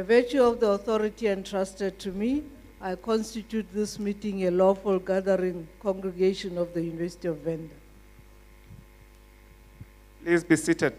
By virtue of the authority entrusted to me, I constitute this meeting a lawful gathering congregation of the University of Venda. Please be seated.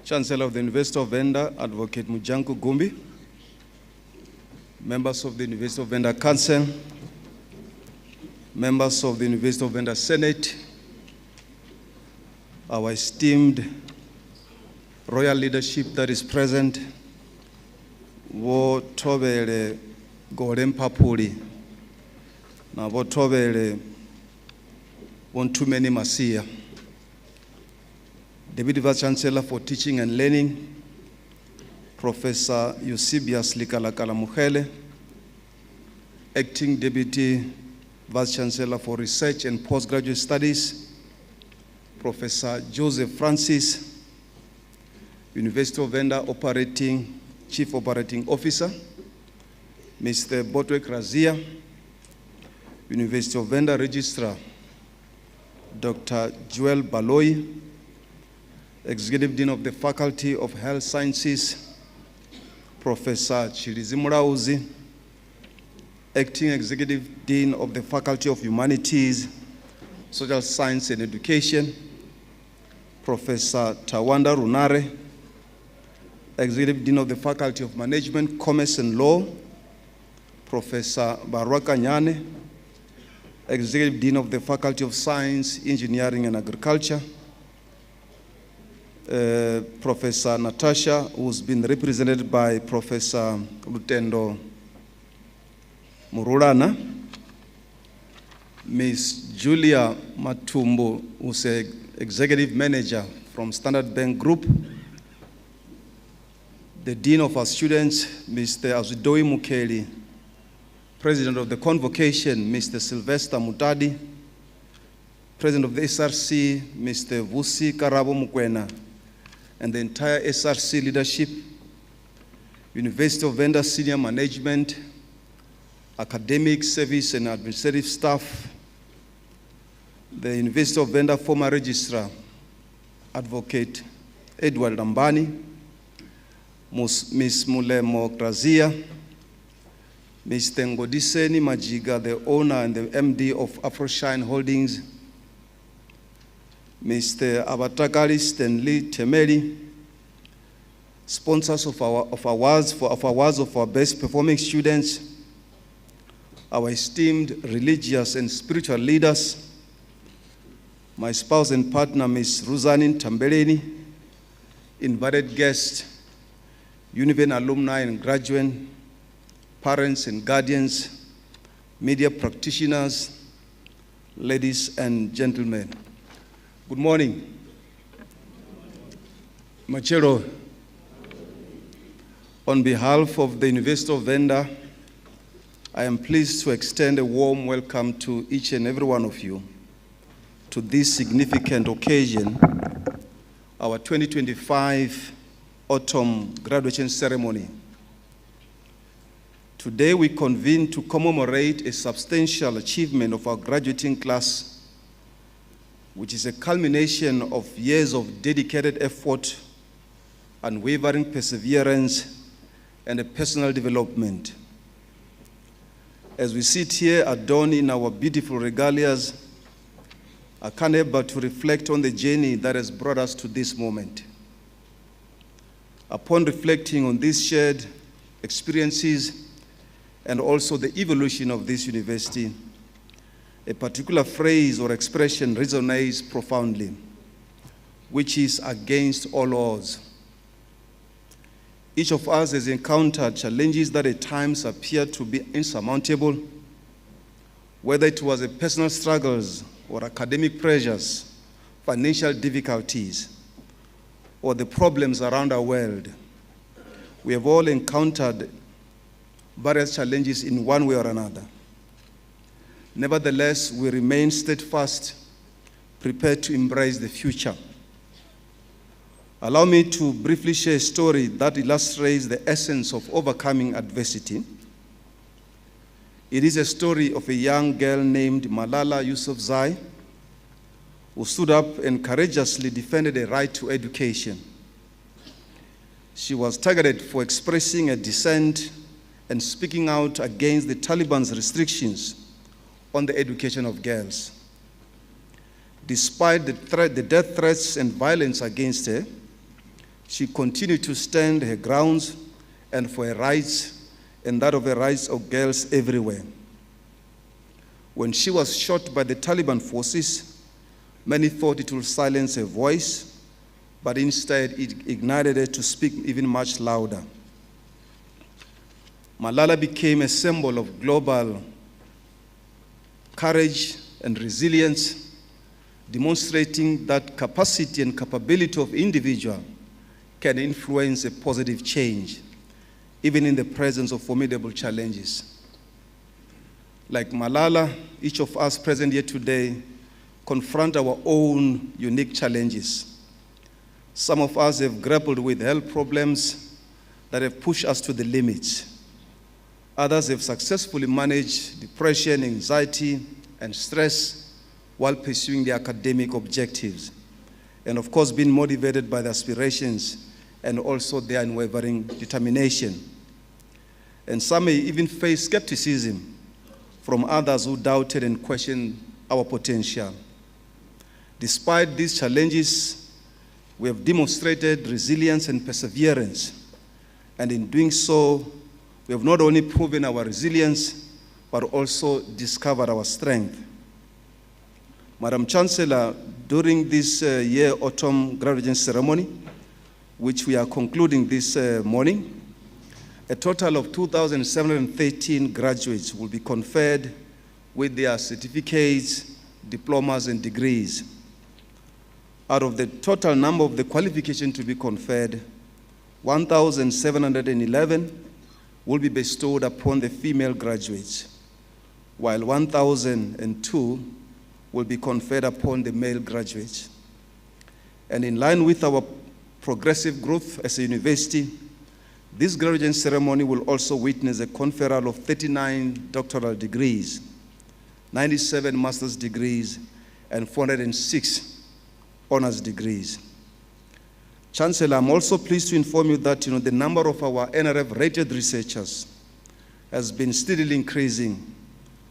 Chancellor of the University of Venda, Advocate Mujanku Gumbi, members of the University of Venda Council, members of the University of Venda Senate, our esteemed royal leadership that is present, wo tobele Golem Papuli, na wo tobele Wontumeni Masia, Deputy Vice-Chancellor for Teaching and Learning, Professor Eusebius Likalakala-Mukhele, Acting Deputy Vice-Chancellor for Research and Postgraduate Studies, Professor Joseph Francis, University of Venda Chief Operating Officer, Mr. Botwek Razia, University of Venda Registrar, Dr. Joel Baloi, Executive Dean of the Faculty of Health Sciences, Professor Chirizimurauzi, Acting Executive Dean of the Faculty of Humanities, Social Science and Education, Professor Tawanda Runare, Executive Dean of the Faculty of Management, Commerce and Law, Professor Baraka Nyane, Executive Dean of the Faculty of Science, Engineering and Agriculture, Professor Natasha, who's been represented by Professor Lutendo Murulana, Ms. Julia Matumbo, who's an Executive Manager from Standard Bank Group, the Dean of our students, Mr. Azudoi Mukeli, President of the Convocation, Mr. Sylvester Mutadi, President of the SRC, Mr. Vusi Karabo Mukwena, and the entire SRC leadership, University of Venda senior management, academic, service, and administrative staff, the University of Venda former registrar, Advocate Edward Lambani, Ms. Mulemo Grazia, Mr. Ngodiseni Majiga, the owner and the MD of Afroshine Holdings, Mr. Abatakali Stanley Temeli, sponsors of our awards of our best performing students, our esteemed religious and spiritual leaders, my spouse and partner, Ms. Ruzanin Tambeleni, invited guests, Univen alumni and graduates, parents and guardians, media practitioners, ladies and gentlemen. Good morning. Machero, on behalf of the University of Venda, I am pleased to extend a warm welcome to each and every one of you to this significant occasion, our 2025 autumn graduation ceremony. Today we convene to commemorate a substantial achievement of our graduating class, which is a culmination of years of dedicated effort, unwavering perseverance, and a personal development. As we sit here adorned in our beautiful regalias, I can't help but to reflect on the journey that has brought us to this moment. Upon reflecting on these shared experiences and also the evolution of this university, a particular phrase or expression resonates profoundly, which is against all odds. Each of us has encountered challenges that at times appear to be insurmountable, whether it was a personal struggles or academic pressures, financial difficulties, or the problems around our world. We have all encountered various challenges in one way or another. Nevertheless, we remain steadfast, prepared to embrace the future. Allow me to briefly share a story that illustrates the essence of overcoming adversity. It is a story of a young girl named Malala Yousafzai, who stood up and courageously defended a right to education. She was targeted for expressing a dissent and speaking out against the Taliban's restrictions on the education of girls. Despite the death threats and violence against her, she continued to stand her grounds and for her rights and that of the rights of girls everywhere. When she was shot by the Taliban forces, many thought it would silence her voice, but instead it ignited her to speak even much louder. Malala became a symbol of global courage and resilience, demonstrating that capacity and capability of individual can influence a positive change, even in the presence of formidable challenges. Like Malala, each of us present here today confront our own unique challenges. Some of us have grappled with health problems that have pushed us to the limits. Others have successfully managed depression, anxiety, and stress while pursuing their academic objectives, and of course being motivated by their aspirations and also their unwavering determination. And some may even face skepticism from others who doubted and questioned our potential. Despite these challenges, we have demonstrated resilience and perseverance, and in doing so, we have not only proven our resilience, but also discovered our strength. Madam Chancellor, during this year autumn graduation ceremony, which we are concluding this morning, a total of 2,713 graduates will be conferred with their certificates, diplomas, and degrees. Out of the total number of the qualifications to be conferred, 1,711 will be bestowed upon the female graduates, while 1,002 will be conferred upon the male graduates. And in line with our progressive growth as a university, this graduation ceremony will also witness a conferral of 39 doctoral degrees, 97 master's degrees, and 406 honors degrees. Chancellor, I'm also pleased to inform you that the number of our NRF-rated researchers has been steadily increasing,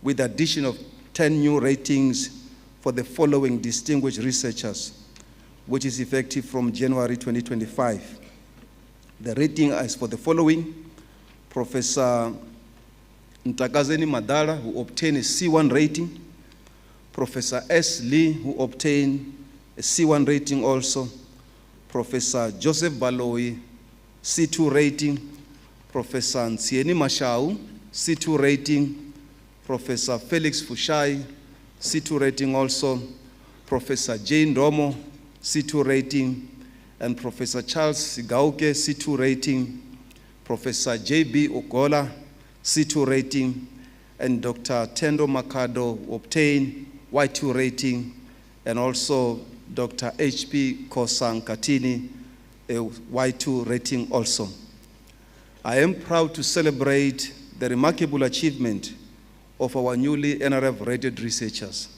with the addition of 10 new ratings for the following distinguished researchers, which is effective from January 2025. The rating is for the following: Professor Ntakazeni Madala, who obtained a C1 rating; Professor S. Lee, who obtained a C1 rating also; Professor Joseph Baloyi, C2 rating; Professor Ntsieni Mashau, C2 rating; Professor Felix Fushai, C2 rating also; Professor Jane Domo, C2 rating; and Professor Charles Sigauke, C2 rating; Professor J.B. Ogola, C2 rating; and Dr. Tendo Makado obtained Y2 rating, and also Dr. H.P. Kosang Katini, a Y2 rating also. I am proud to celebrate the remarkable achievement of our newly NRF-rated researchers.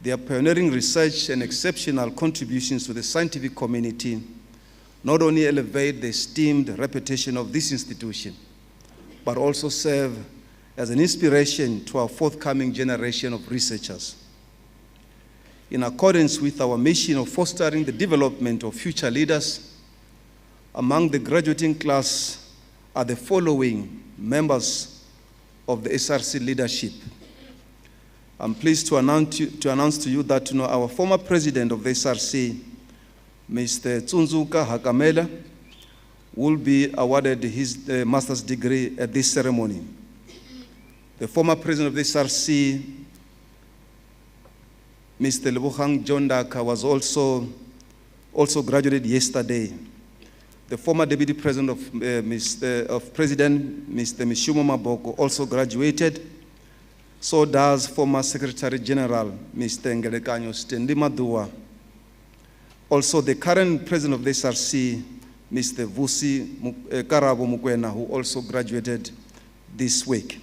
Their pioneering research and exceptional contributions to the scientific community not only elevate the esteemed reputation of this institution, but also serve as an inspiration to our forthcoming generation of researchers. In accordance with our mission of fostering the development of future leaders, among the graduating class are the following members of the SRC leadership. I'm pleased to announce to you that our former president of the SRC, Mr. Tsunzuka Hakamela, will be awarded his master's degree at this ceremony. The former president of the SRC, Mr. Lebogang John Daka, was also graduated yesterday. The former deputy president of President, Mr. Mishumo Maboko, also graduated. So does former Secretary General, Mr. Ngelekanyo Stanley Madua. Also the current President of the SRC, Mr. Vusi Karabo Mukwena, who also graduated this week.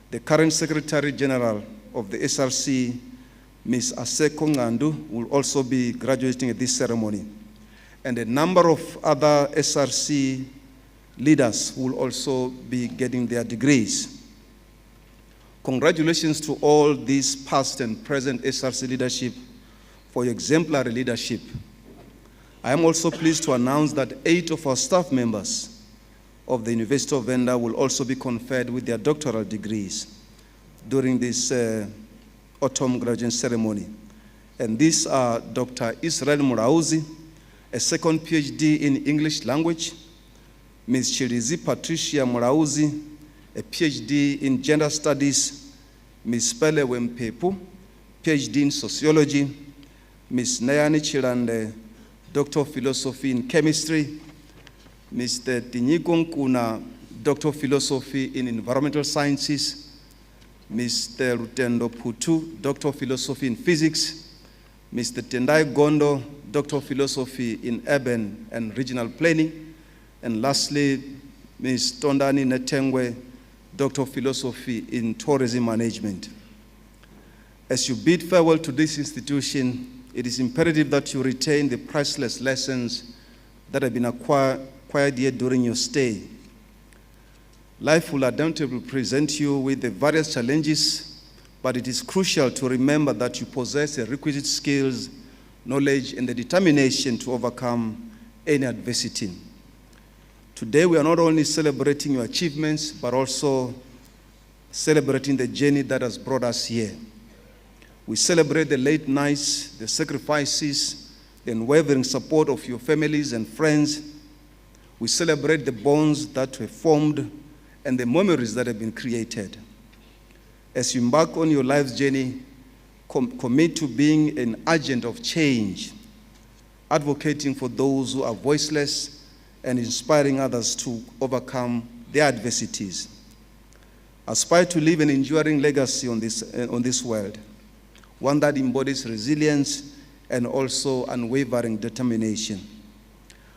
The current Secretary General of the SRC, Ms. Aseko Ngandu, will also be graduating at this ceremony. And a number of other SRC leaders will also be getting their degrees. Congratulations to all these past and present SRC leadership for your exemplary leadership. I am also pleased to announce that 8 of our staff members of the University of Venda will also be conferred with their doctoral degrees during this autumn graduation ceremony. And these are Dr. Israel Murauzi, a second PhD in English language, Ms. Chirizi Patricia Murauzi, a PhD in Gender Studies, Ms. Pele Wempepu, PhD in Sociology, Ms. Nayani Chirande, Doctor of Philosophy in Chemistry, Mr. Tinyiko Nkuna, Doctor of Philosophy in Environmental Sciences, Mr. Rutendo Putu, Doctor of Philosophy in Physics, Mr. Tendai Gondo, Doctor of Philosophy in Urban and Regional Planning, and lastly, Ms. Tondani Netengwe, Doctor of Philosophy in Tourism Management. As you bid farewell to this institution, it is imperative that you retain the priceless lessons that have been acquired here during your stay. Life will undoubtedly present you with the various challenges, but it is crucial to remember that you possess the requisite skills, knowledge, and the determination to overcome any adversity. Today, we are not only celebrating your achievements, but also celebrating the journey that has brought us here. We celebrate the late nights, the sacrifices, the unwavering support of your families and friends. We celebrate the bonds that were formed and the memories that have been created. As you embark on your life's journey, commit to being an agent of change, advocating for those who are voiceless and inspiring others to overcome their adversities. Aspire to leave an enduring legacy on this world, one that embodies resilience and also unwavering determination.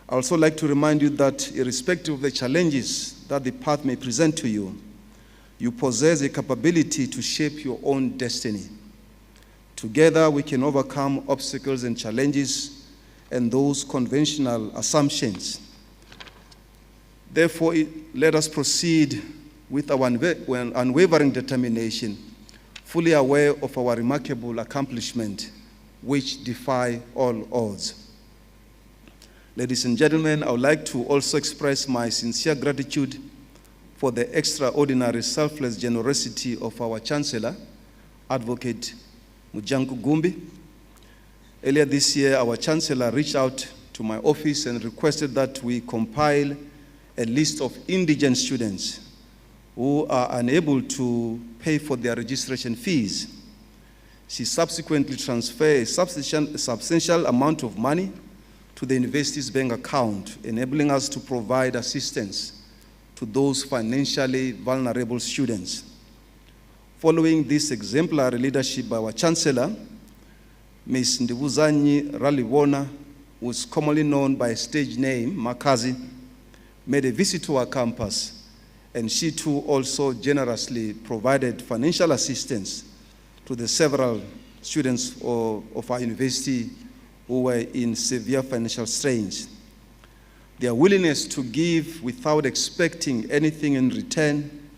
I also like to remind you that irrespective of the challenges that the path may present to you, you possess a capability to shape your own destiny. Together, we can overcome obstacles and challenges and those conventional assumptions. Therefore, let us proceed with our unwavering determination, fully aware of our remarkable accomplishment, which defy all odds. Ladies and gentlemen, I would like to also express my sincere gratitude for the extraordinary selfless generosity of our Chancellor, Advocate Mujanku Gumbi. Earlier this year, our Chancellor reached out to my office and requested that we compile a list of indigent students who are unable to pay for their registration fees. She subsequently transferred a substantial amount of money to the university's bank account, enabling us to provide assistance to those financially vulnerable students. Following this exemplary leadership by our Chancellor, Ms. Ndibuzanyi Raliwona, who is commonly known by a stage name, Makazi, made a visit to our campus, and she too also generously provided financial assistance to the several students of our university who were in severe financial strains. Their willingness to give without expecting anything in return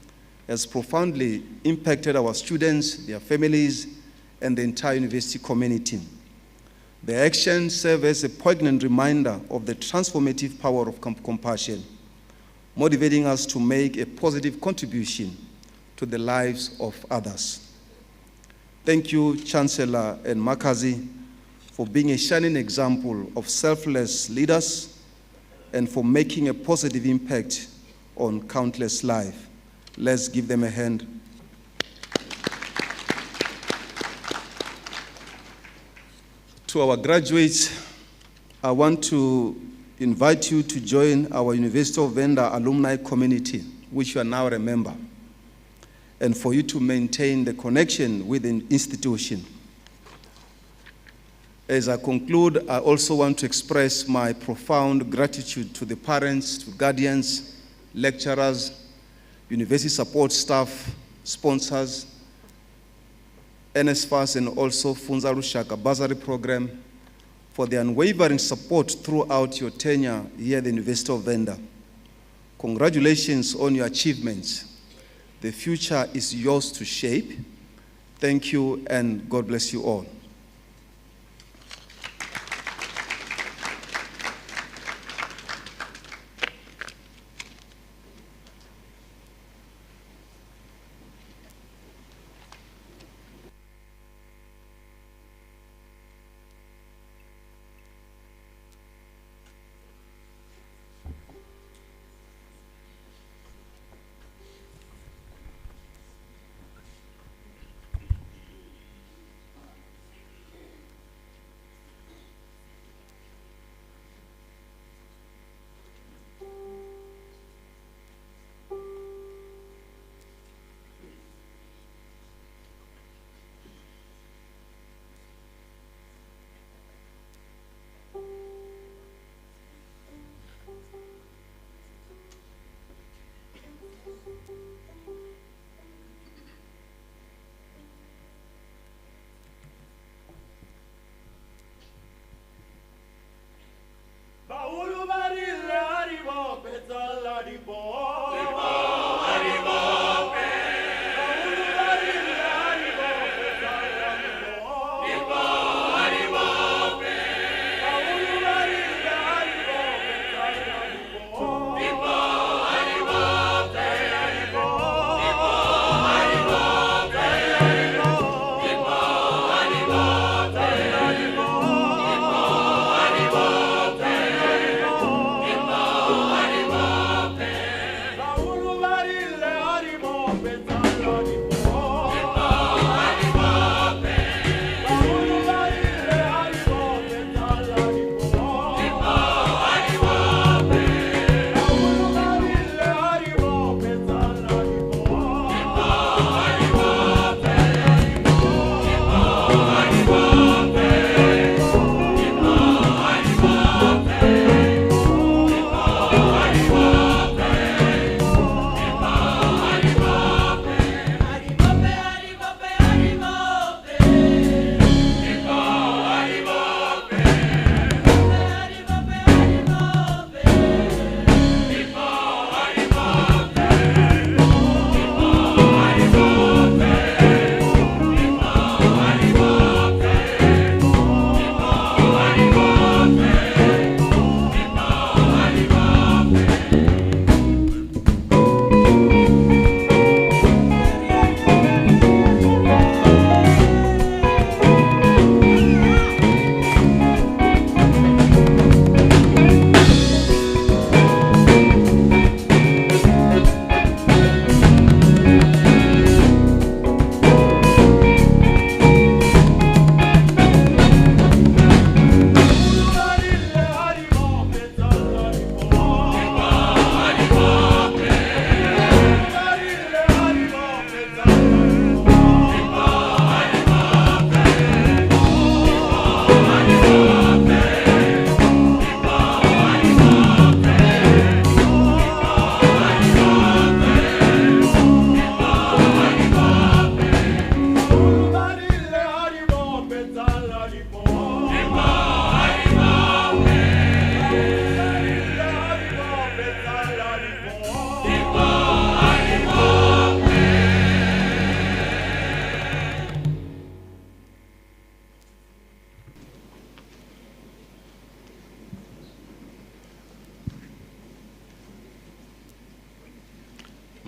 has profoundly impacted our students, their families, and the entire university community. Their actions serve as a poignant reminder of the transformative power of compassion, motivating us to make a positive contribution to the lives of others. Thank you, Chancellor and Makazi, for being a shining example of selfless leaders and for making a positive impact on countless lives. Let's give them a hand. To our graduates, I want to invite you to join our University of Venda alumni community, which you are now a member. and for you to maintain the connection with the institution. As I conclude, I also want to express my profound gratitude to the parents, to guardians, lecturers, university support staff, sponsors, NSFAS, and also Funza Lushaka Bursary Program for the unwavering support throughout your tenure here at the University of Venda. Congratulations on your achievements. The future is yours to shape. Thank you, and God bless you all.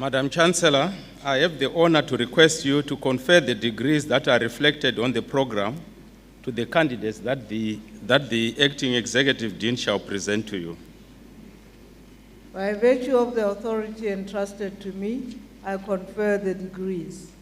Madam Chancellor, I have the honor to request you to confer the degrees that are reflected on the program to the candidates that the acting executive dean shall present to you. By virtue of the authority entrusted to me, I confer the degrees.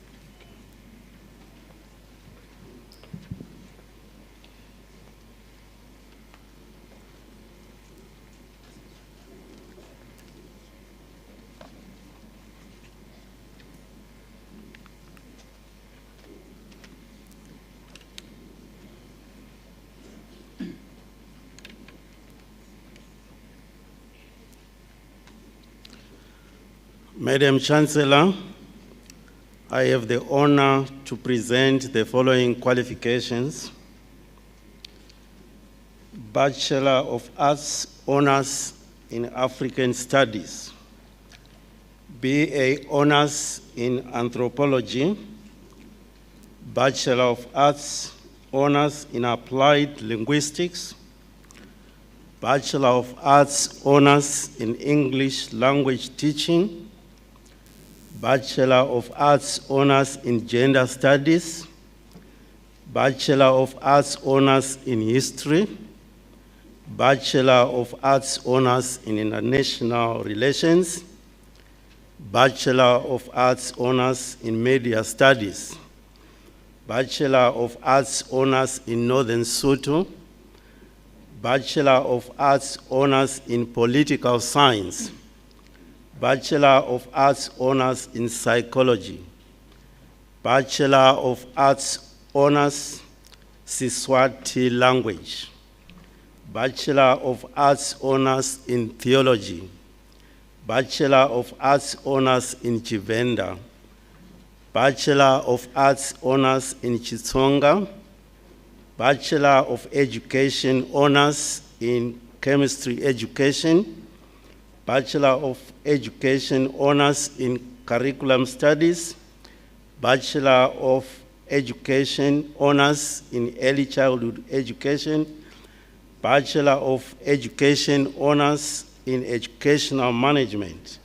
Madam Chancellor, I have the honor to present the following qualifications. Bachelor of Arts Honors in African Studies, BA Honors in Anthropology, Bachelor of Arts Honors in Applied Linguistics, Bachelor of Arts Honors in English Language Teaching, Bachelor of Arts Honors in Gender Studies, Bachelor of Arts Honors in History, Bachelor of Arts Honors in International Relations, Bachelor of Arts Honors in Media Studies, Bachelor of Arts Honors in Northern Soto, Bachelor of Arts Honors in Political Science, Bachelor of Arts Honors in Psychology, Bachelor of Arts Honors Siswati Language, Bachelor of Arts Honors in Theology, Bachelor of Arts Honors in Chivenda, Bachelor of Arts Honors in Chitsonga, Bachelor of Education Honors in Chemistry Education, Bachelor of Education Honors in Curriculum Studies, Bachelor of Education Honors in Early Childhood Education, Bachelor of Education Honors in Educational Management,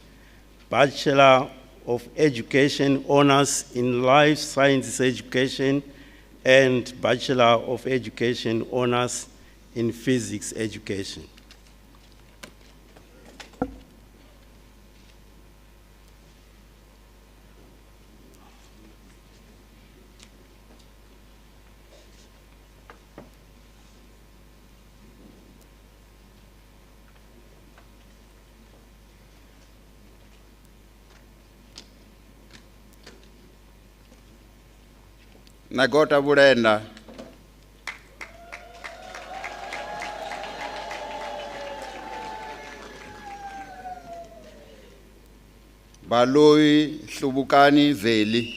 Bachelor of Education Honors in Life Sciences Education, and Bachelor of Education Honors in Physics Education. Nagota Burenda. Baloi Hlubukani Zeli.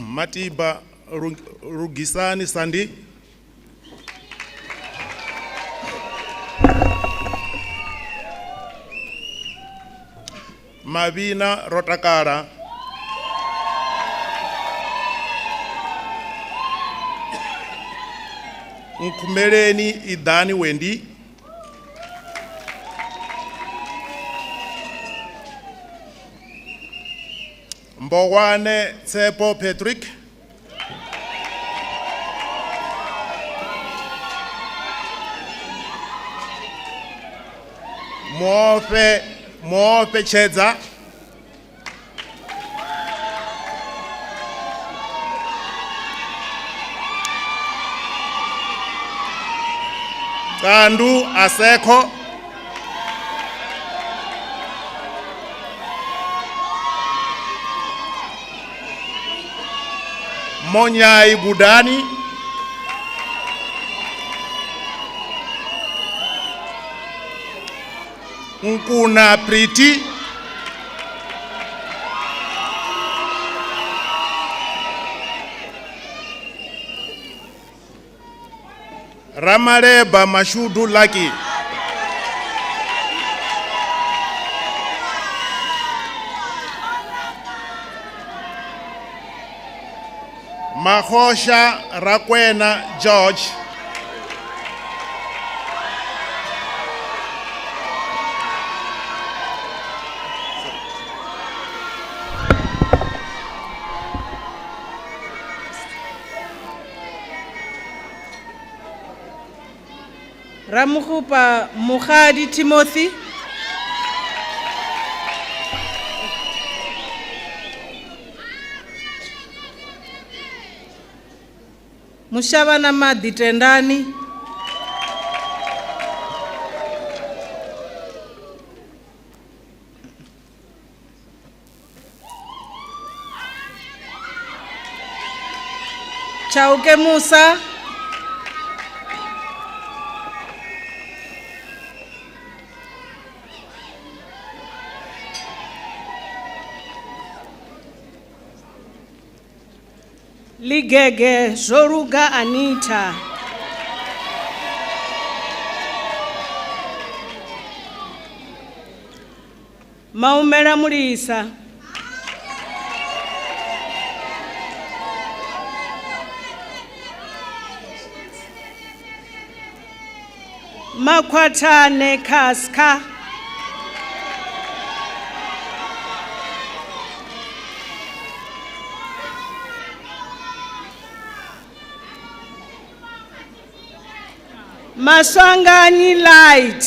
Matiba Rugisani Sandi. Mavina Rotakara, Nkumeleni Idani Wendy, Mbowane Tsepo Patrick, Mofe Chedza, Kandu Aseko, Monyai Budani, Nkuna Priti, Ramareba Mashudu Laki, Mahosha Rakwena George, Ramuhupa Muhadi Timothy, Mushavana Maditendani, Chauke Musa, Ligege Zoruga Anita. Maumera Mulisa. Makwatane Kaska. Masangani Light.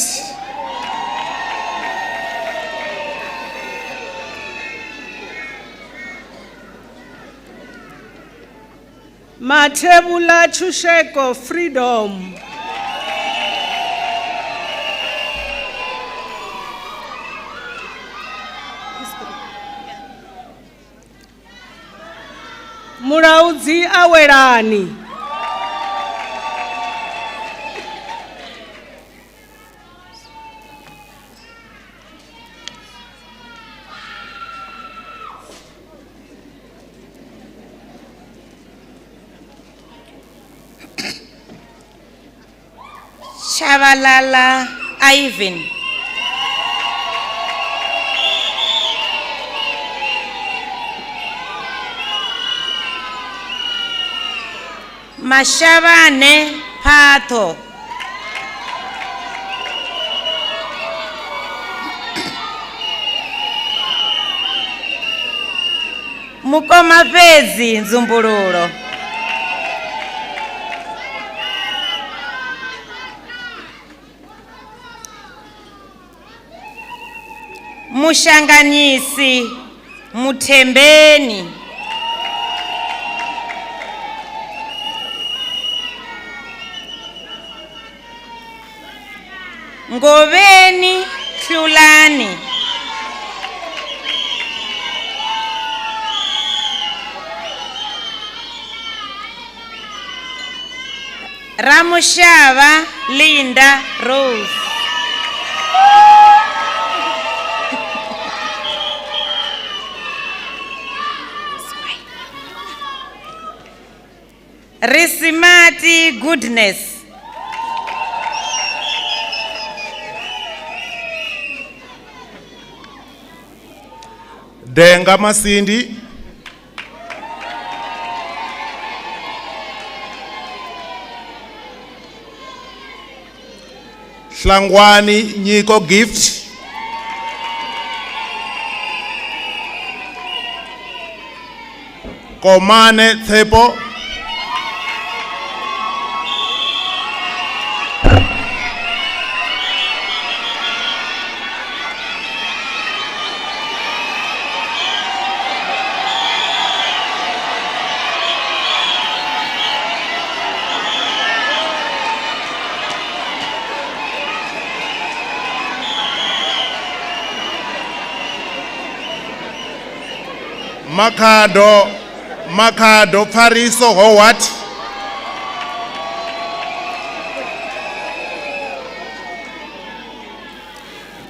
Matebula Chusheko Freedom. Muraudzi Awerani. Chavalala Ivan. Mashavane Pato. Mukomavezi Nzumbululo. Mushanganyisi Mutembeni. Ngoveni Khulani. Ramushava Linda Rose. Risimati Goodness. Denga Masindi. Hlangwani Nyiko Gift. Komane Thepo. Makado Pariso Howard.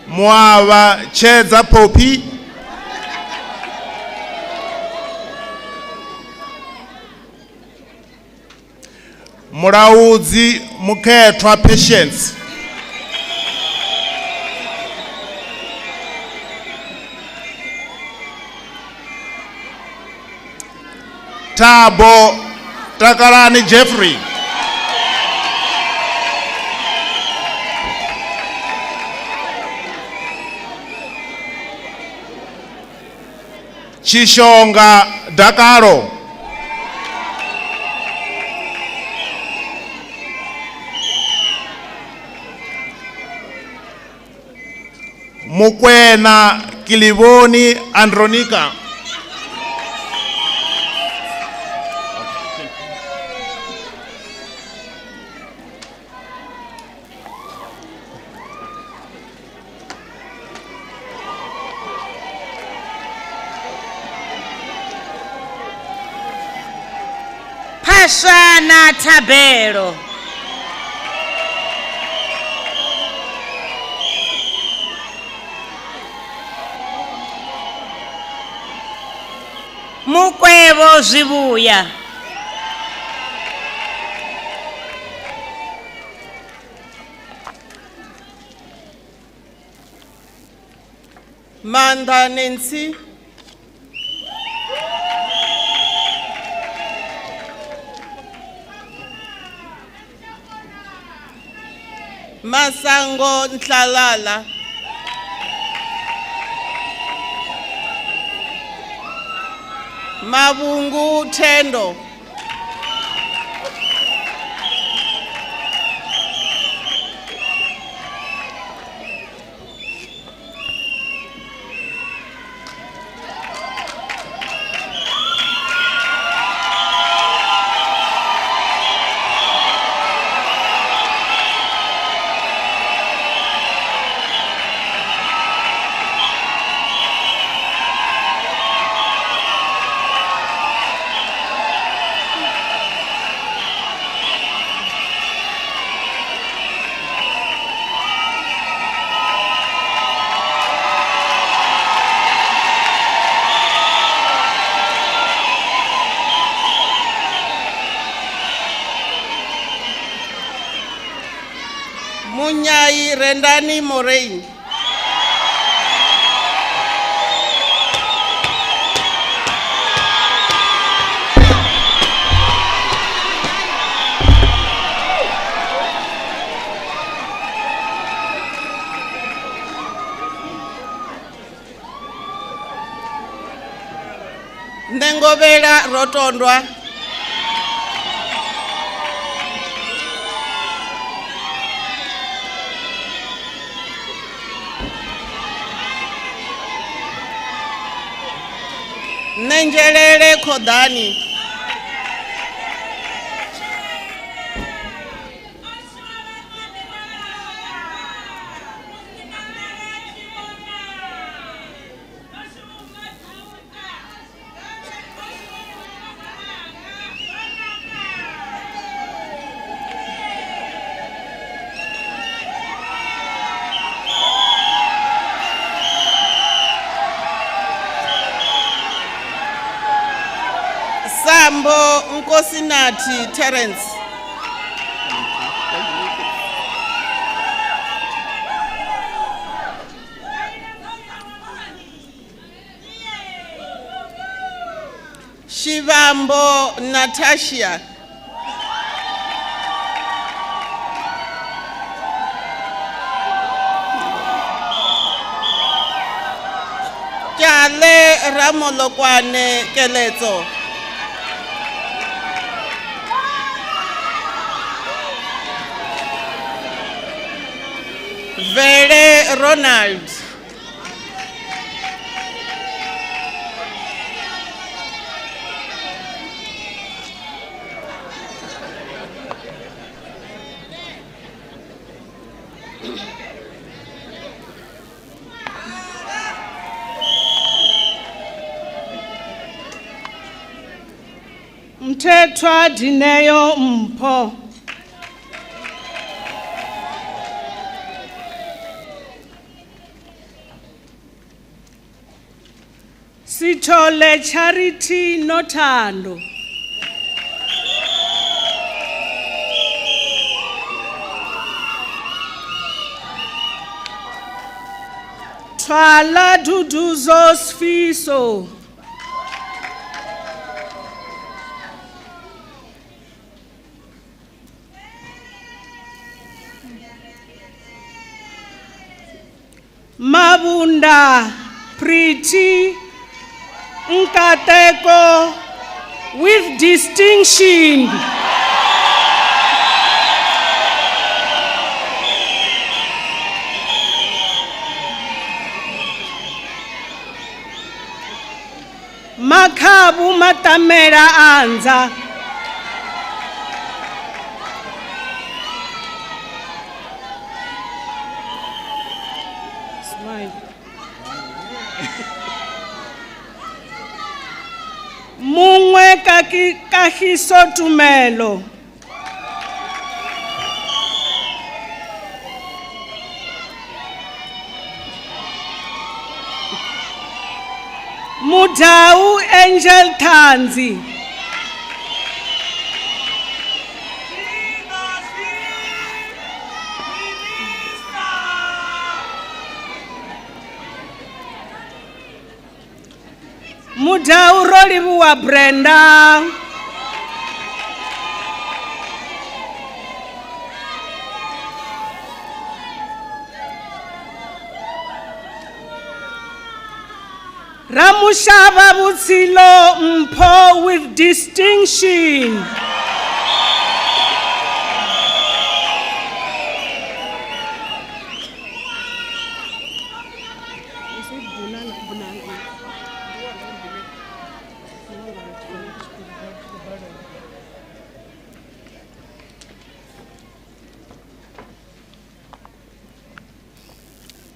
Mwava Cheza Popi. Muraudzi Muketwa Patience. Tabo Takarani Jeffrey. Chishonga Dakaro. Mukwena Kilivoni Andronika. Ashana Tabero. Mukwevo Zibuya. Manda Nancy, Masango Ntlalala, Mabungu Tendo, Munyai Rendani Moraine, Ndengobela Rotondwa, Nenjelele Kodani, Sambo Nkosinati Terence, Shivambo Natasha, Kyale Ramolokwane Keleto, Vere Ronald, Mthethwa Dineyo Mpho, Sithole Charity Nothando, Thwala Duduzo Sfiso, Mabunda Pretty Nkateko with distinction, Makhabu Matamera Anza, Mungwe Kahiso Tumelo, Mudau Angel Tanzi, Mudau Rolibuwa Brenda. Ramushava Butsilo Mpo with distinction.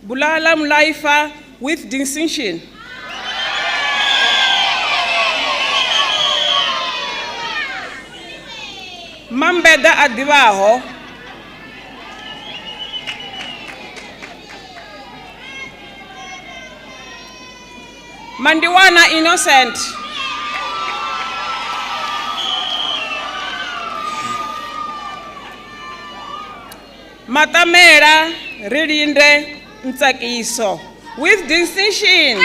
Bulala Mlaifa with distinction. Mambeda Adivaho. Mandiwana Innocent. Matamera Ririnde Ntsakiso with distinction.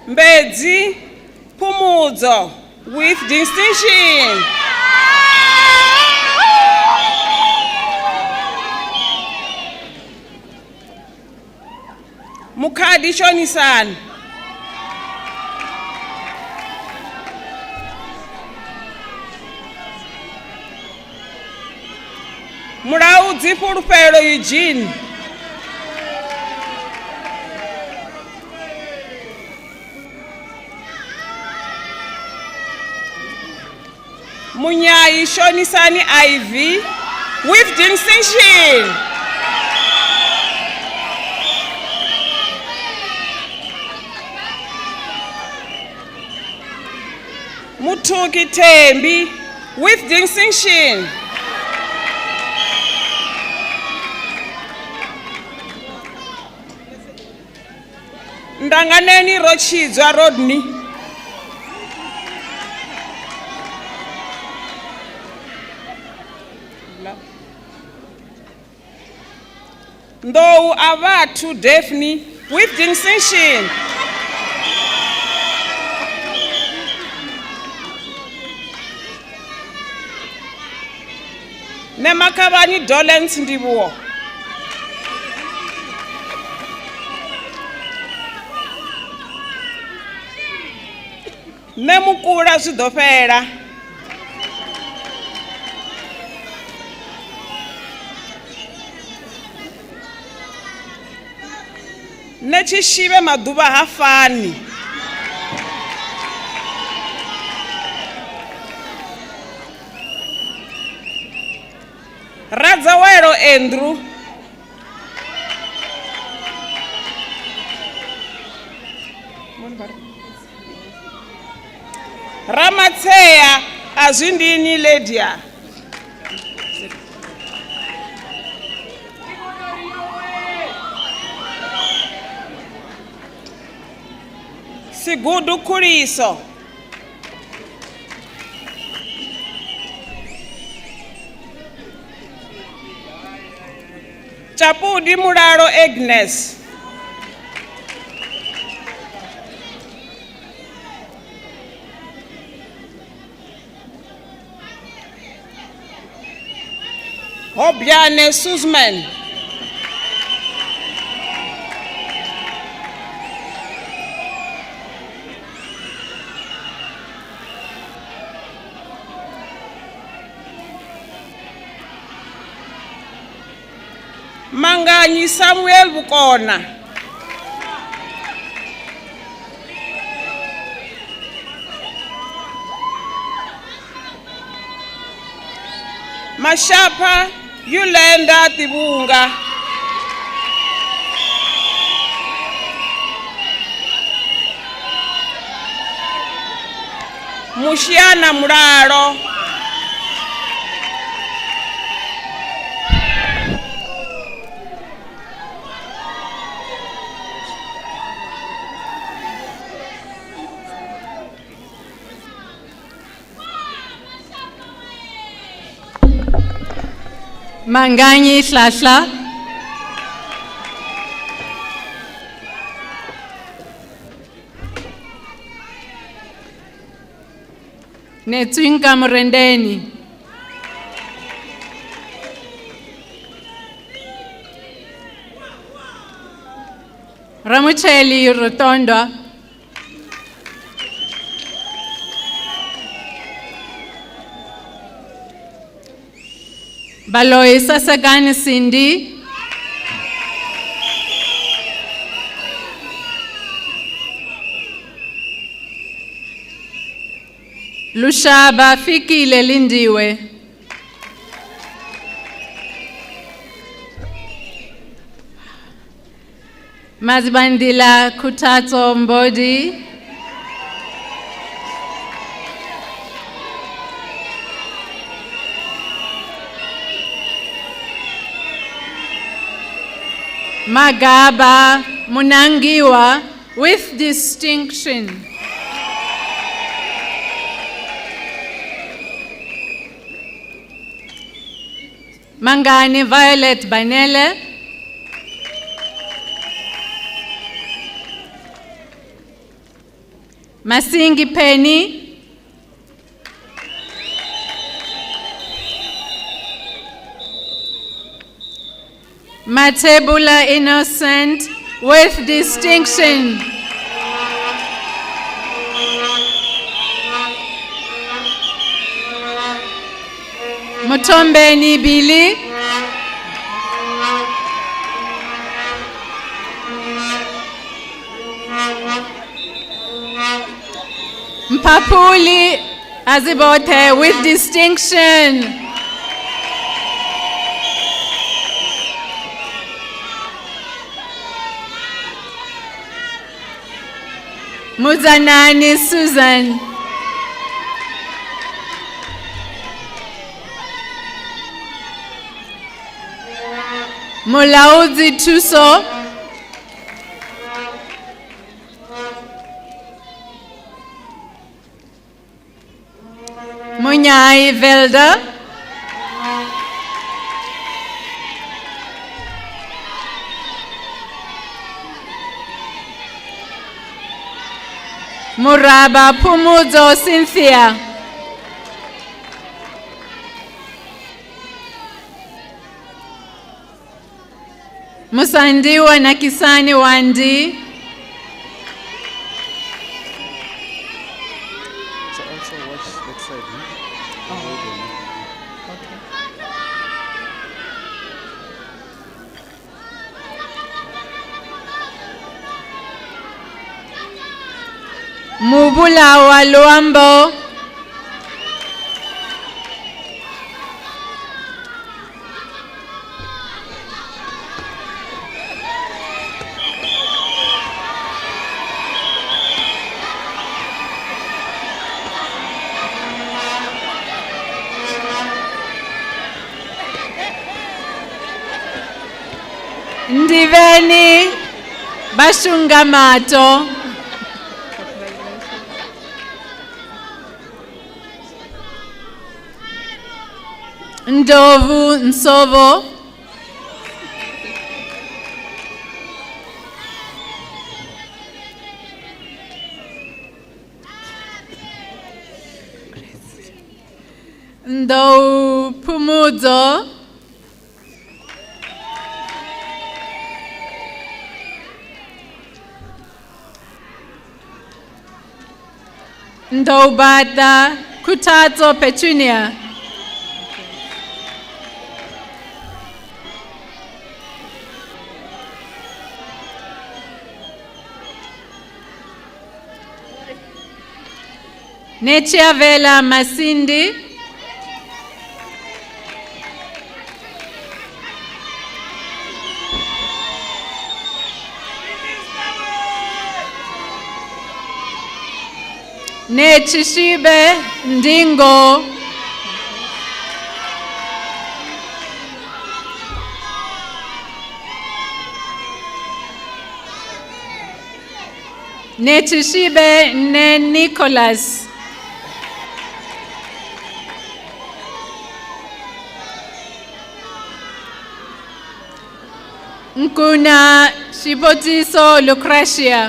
Mbedzi Pumudzo with distinction. Mukadi Shonisan. Murau Dzipurpero Eugene. Munyai Shonisani Ivy with distinction. Mutuki Tembi with distinction. Ndanganeni Rochidzwa Rodney. Ndou Avatu Daphne with distinction. Nemakabani Dolens Ndibuo. Nemukura Zidofera. Nechishibe Maduba Hafani. Radzawero Andrew. Ramatea Azindini Ledia. Sigudu Kuriso. Chapudi Muraro Agnes. Hobiane Suzman. Manganyi Samuel Bukona. Mashapa Yulenda Tibunga. Mushiana Muraro. Manganyi Hlahla, Netwinka Murendeni, Ramucheli Rotondwa, Baloyi Sasagani Cindy, Lushaba Fikile Lindiwe, Mazibandila Kutato Mbodi, Magaba Munangiwa with distinction, Mangani Violet Banele, Masingi Penny, Matebula Innocent with distinction, Mutombeni Billy, Mpapuli Azibote with distinction, Muzanani Susan, Mulauzi Tuso, Munyai Velda, Muraba Pumuzo Cynthia, Musandiwa Nakisani Wandi, Mubula wa Luambo, Ndiveni Bashungamato, Ndovu Nsovo, Ndou Pumuzo, Ndou Bata Kutato Petunia, Nechiavela Masindi, Nechishibe Ndingo, Nechishibe Ne Nicholas, Nkuna Shipotiso Lucretia.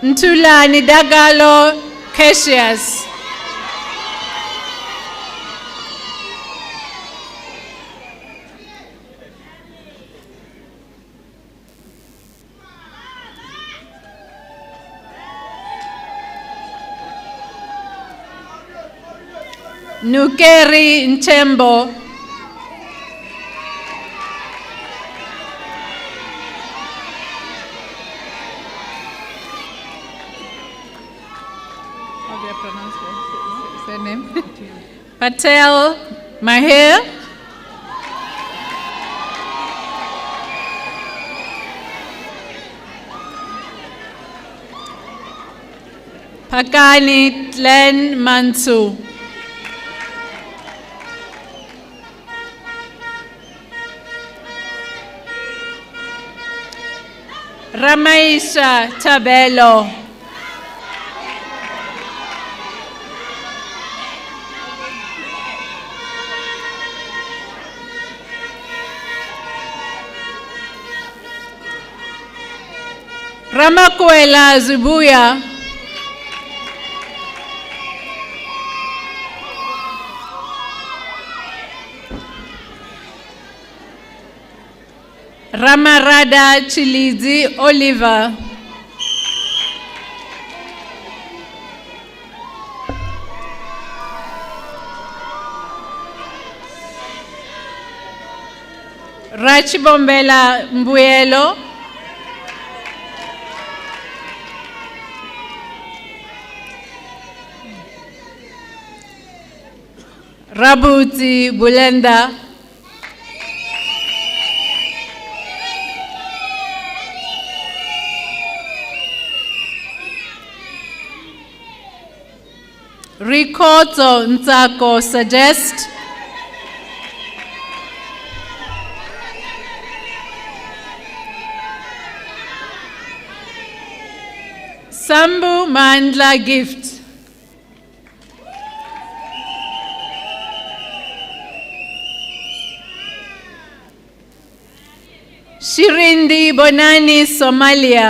Ntulani Dagalo Cassius. Nukeri Ntembo. How do I pronounce her name? Patel Mahir. Pakani Tlen Mansu. Ramaisha Tabelo. Ramakwela Zubuya. Ramarada Chilizi Oliver. Rachibombela Mbuelo. Rabuti Bulenda. Ricoto Nsako suggest. Sambu Mandla gift. Shirindi Bonani Somalia.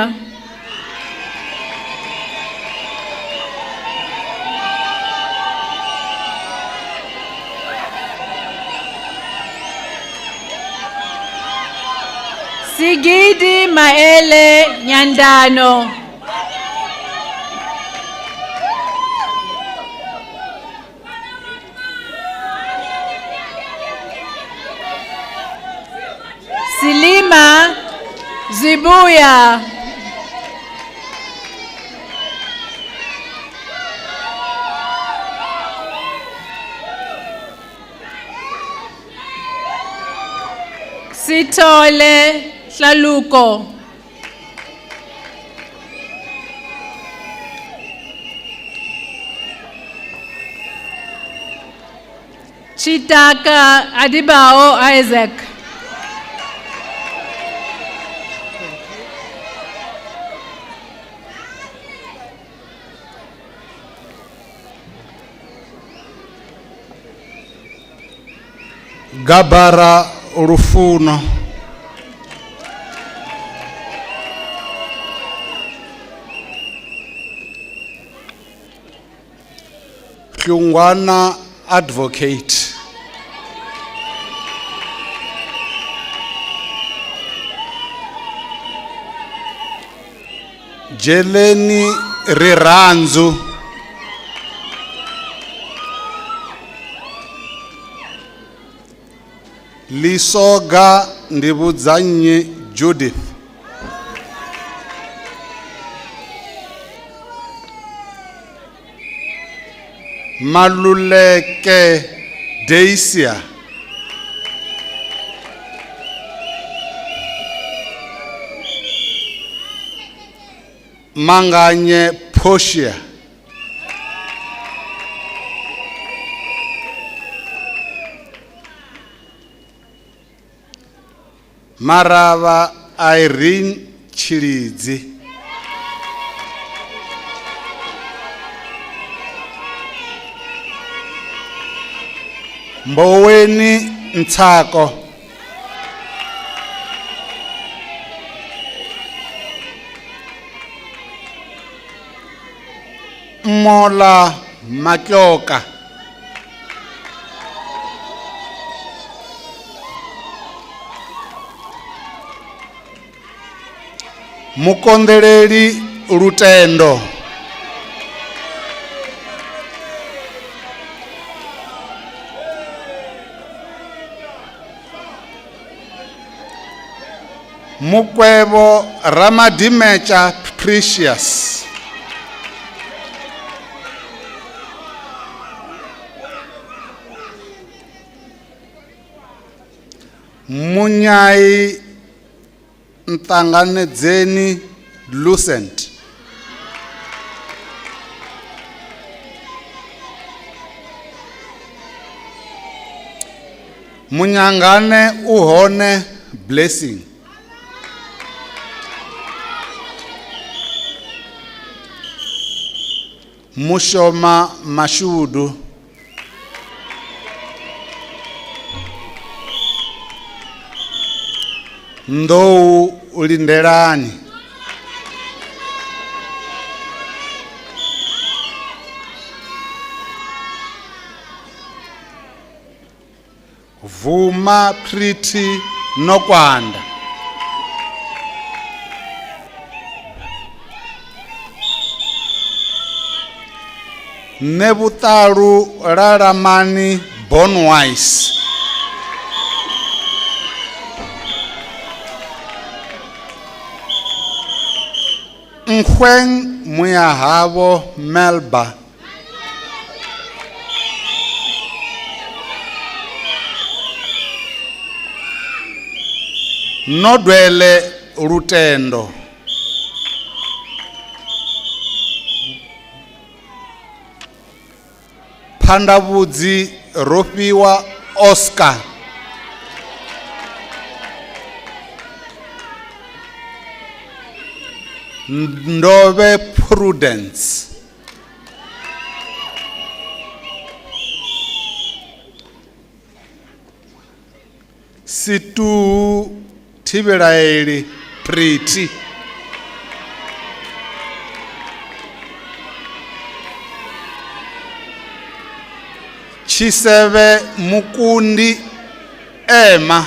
Sigidi Maele Nyandano. Silima Zibuya. Sitole Tlaluko. Chitaka Adibao Isaac. Gabara Rufuno. Kyungwana Advocate. Jeleni Riranzu. Lisoga Ndibudzanye Judith. Maluleke Deisia. Manganye Poshia. Marava Irene Chilizi. Mboweni Ntsako, Mola Makyoka, Mukondeleli Lutendo, Mukwebo Ramadimecha Precious, Munyai Ntanganedzeni Lucent, Munyangane Uhone Blessing, Mushoma Mashudu, Ndou Ulindelani, Vuma Priti Nokwanda, Nebutaru Raramani Bonwise, Nkweng Muyahabo Melba, Nodwele Rutendo, Pandavudzi Rofiwa Oscar, Ndove Prudence, Situ Tiberaeli Priti, Chiseve Mukundi Emma,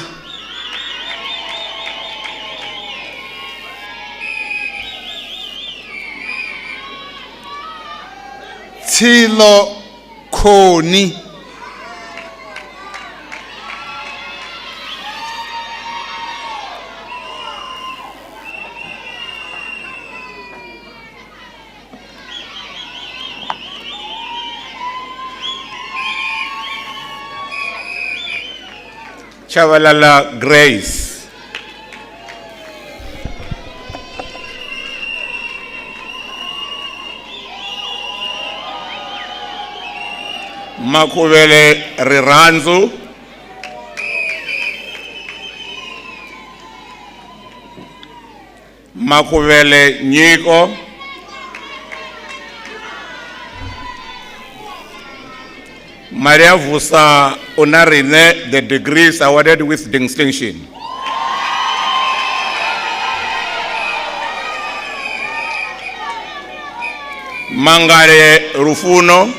Tilo Koni, Chavalala Grace, Makuvele Riranzu, Makuvele Nyiko, Maria Vusa Onarine, the degrees awarded with distinction. Mangare Rufuno,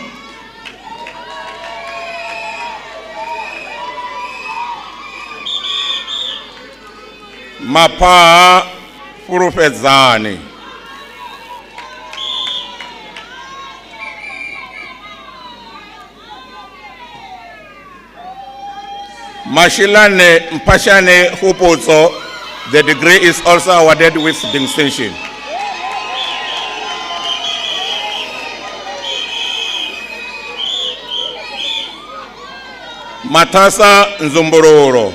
Mapa Furufezani, Mashilane Mpashane Hupozo, the degree is also awarded with distinction. Matasa Nzumbururo,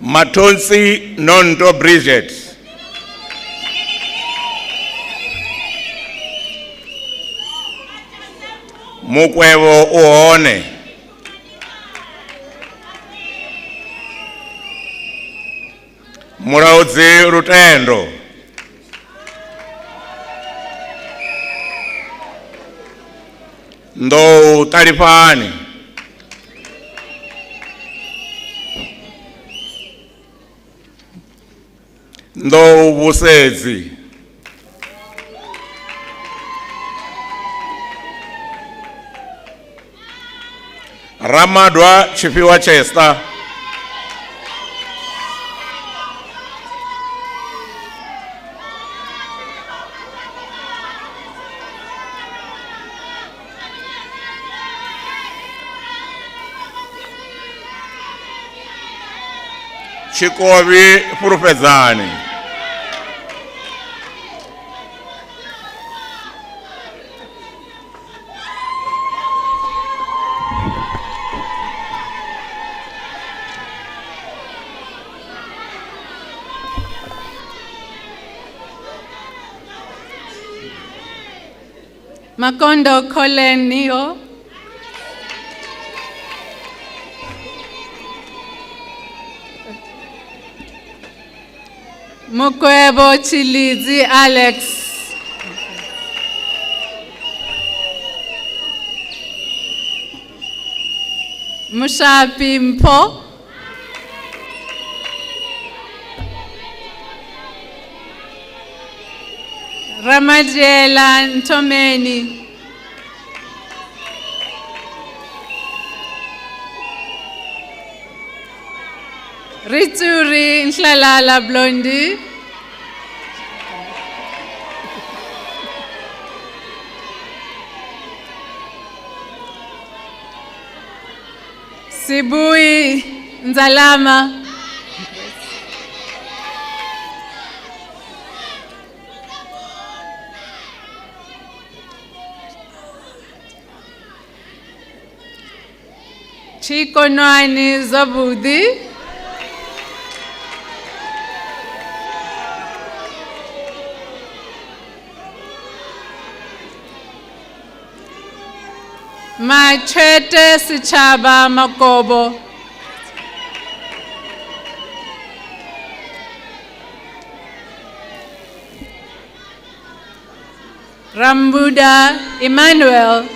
Matonsi Nondo Bridget, Mukwevo uone. Muraudzi Rutendo. Ndo Talipani. Ndo Vusedzi. Ramadwa Chifiwa Chester. Chikovi Purupedzani. Makondo Kolenio. Mukwebo Chilizi Alex. Mushapi Mpo. Ramajela Ntomeni. Rituri Nhlalala Blondi. Sibui Nzalama. Chikonwani Zabudi. Machete Sichaba Makobo. Rambuda Emmanuel.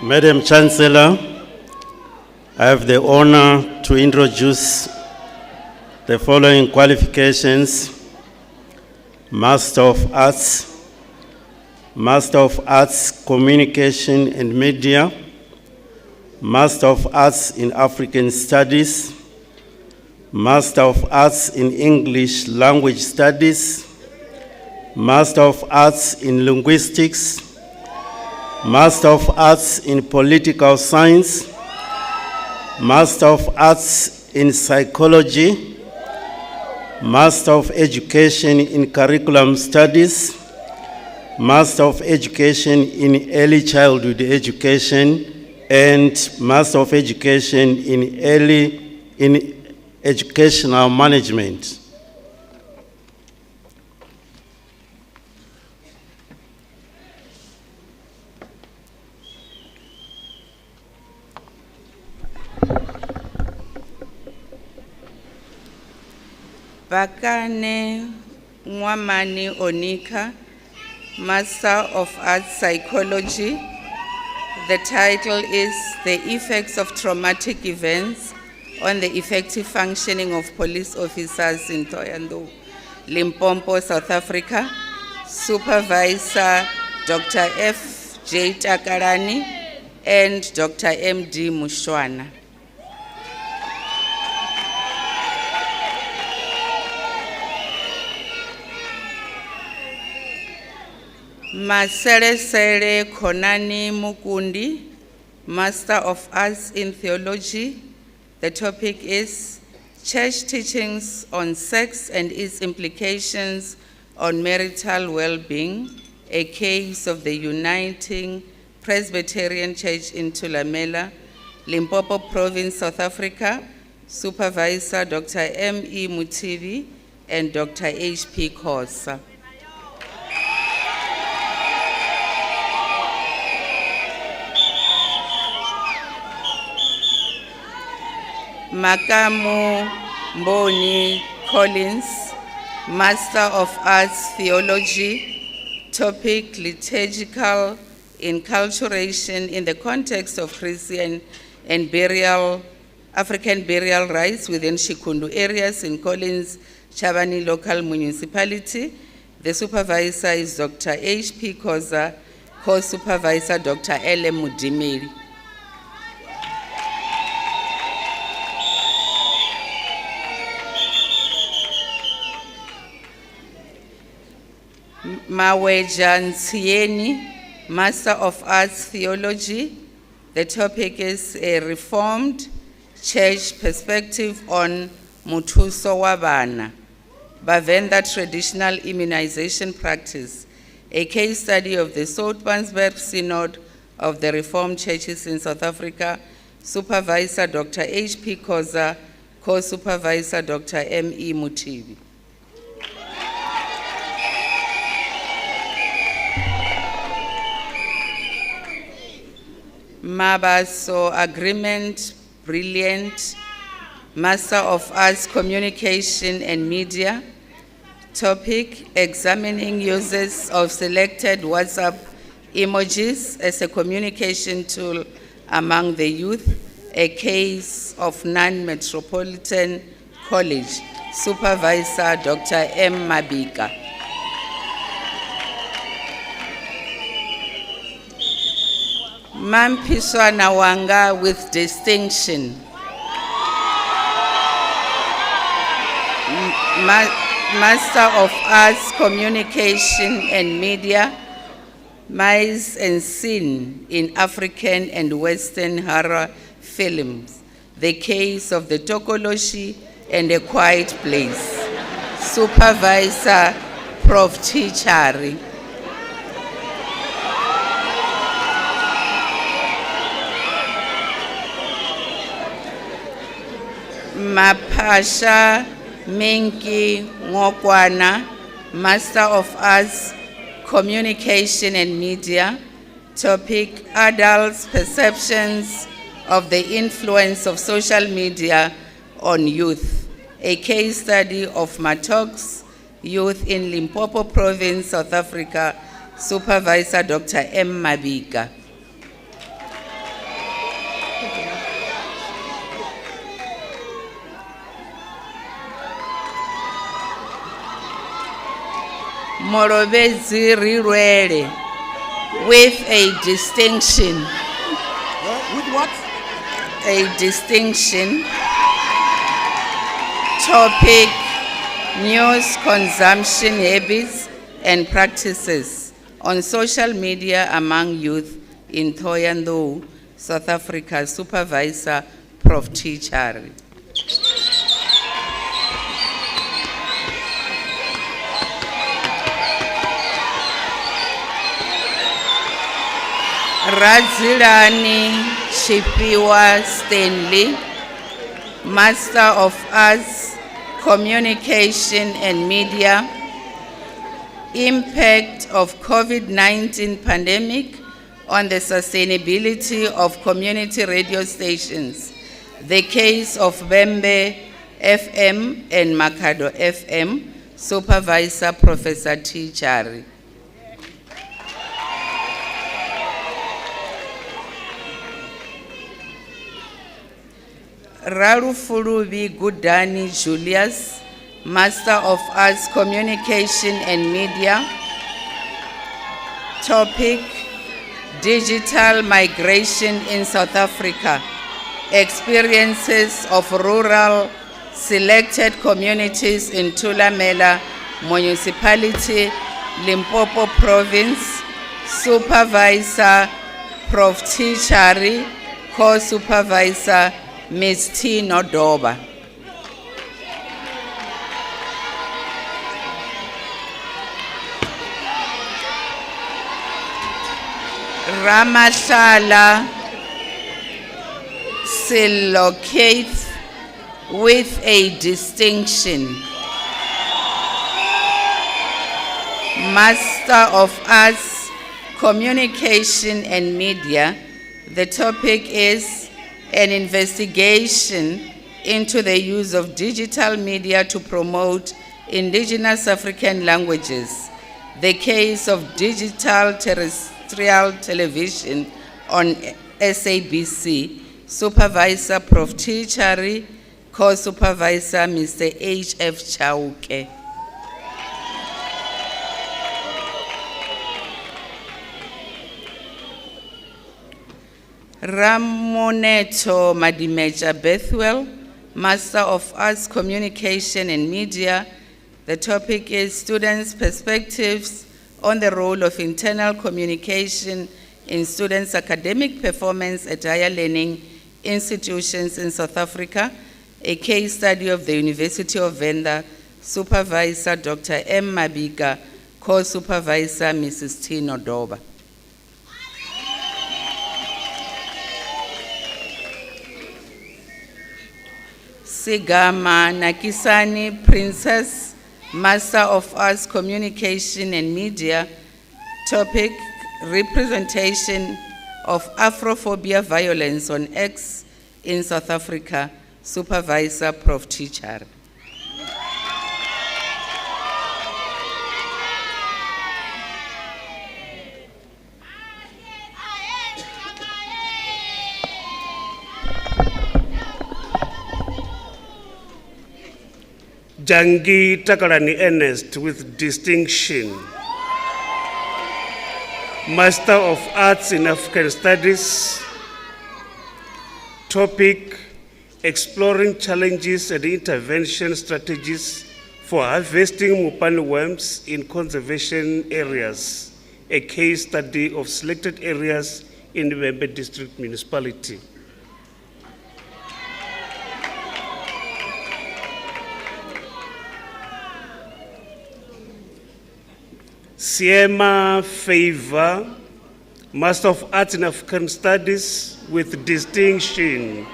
Madam Chancellor, I have the honor to introduce the following qualifications: Master of Arts, Master of Arts Communication and Media, Master of Arts in African Studies, Master of Arts in English Language Studies, Master of Arts in Linguistics, Master of Arts in Political Science, Master of Arts in Psychology, Master of Education in Curriculum Studies, Master of Education in Early Childhood Education, and Master of Education in Educational Management. Bakane Mwamani Onika, Master of Arts Psychology. The title is The Effects of Traumatic Events on the Effective Functioning of Police Officers in Thohoyandou, Limpopo, South Africa. Supervisor Dr. F.J. Takarani and Dr. M.D. Mushwana. Maselesele Konani Mukundi, Master of Arts in Theology. The topic is Church Teachings on Sex and its Implications on Marital Well-Being, a case of the Uniting Presbyterian Church in Thulamela, Limpopo Province, South Africa. Supervisor Dr. M.E. Mutivi and Dr. H.P. Khosa. Makamu Mboni Collins, Master of Arts Theology, topic liturgical enculturation in the context of Christian and African burial rites within Shikundu areas in Collins, Chabani local municipality. The supervisor is Dr. H.P. Khosa, co-supervisor Dr. L.M. Mudimeli. Maweja Ntsieni, Master of Arts Theology. The topic is a Reformed Church Perspective on Muthuso Wabana, Bavenda Traditional Immunization Practice, a case study of the Soutpansberg Synod of the Reformed Churches in South Africa. Supervisor Dr. H.P. Khosa, co-supervisor Dr. M.E. Mutivi. Mabaso Agreement, Brilliant, Master of Arts Communication and Media. Topic, examining uses of selected WhatsApp emojis as a communication tool among the youth, a case of non-metropolitan college. Supervisor Dr. M. Mabika. Mampiswana Wanga with distinction. Master of Arts Communication and Media, Mice and Sin in African and Western horror films, the case of the Tokoloshi and A Quiet Place. Supervisor Prof. Chichari. Mapasha Minki Ngokwana, Master of Arts Communication and Media. Topic, adults' perceptions of the influence of social media on youth, a case study of Matok's youth in Limpopo Province, South Africa. Supervisor Dr. M. Mabika. Morobezi Rirwele with a distinction. With what? A distinction. Topic, news consumption habits and practices on social media among youth in Thohoyandou, South Africa. Supervisor Prof. Chichari. Radzilani Chipiwa Stanley, Master of Arts Communication and Media. Impact of COVID-19 pandemic on the sustainability of community radio stations, the case of Bembe FM and Makado FM. Supervisor Professor Chichari. Rarufulubi Gudani Julius, Master of Arts Communication and Media. Topic, digital migration in South Africa, experiences of rural selected communities in Thulamela Municipality, Limpopo Province. Supervisor Prof. Tichari, Co-Supervisor Ms. T. Nodoba. Ramashala Silokaith with a distinction. Master of Arts, Communication and Media. The topic is an investigation into the use of digital media to promote indigenous African languages. The case of digital terrestrial television on SABC. Supervisor Prof. Tichari, Co-Supervisor Mr. H.F. Chauke. Ramoneto Madimeja Bethwell, Master of Arts, Communication and Media. The topic is Students' Perspectives on the Role of Internal Communication in Students' Academic Performance at Higher Learning Institutions in South Africa, a case study of the University of Venda. Supervisor Dr. M. Mabika, Co-Supervisor Mrs. T. Nodoba. Sigama Nakisani Princess, Master of Arts, Communication and Media. Topic, Representation of Afrophobia Violence on X in South Africa. Supervisor Prof. Tichari. Jangi Takarani Ernest with distinction. Master of Arts in African Studies. Topic, exploring challenges and intervention strategies for harvesting Mupani worms in conservation areas. A case study of selected areas in the Wembe District Municipality. Siema Favor, Master of Arts in African Studies with distinction.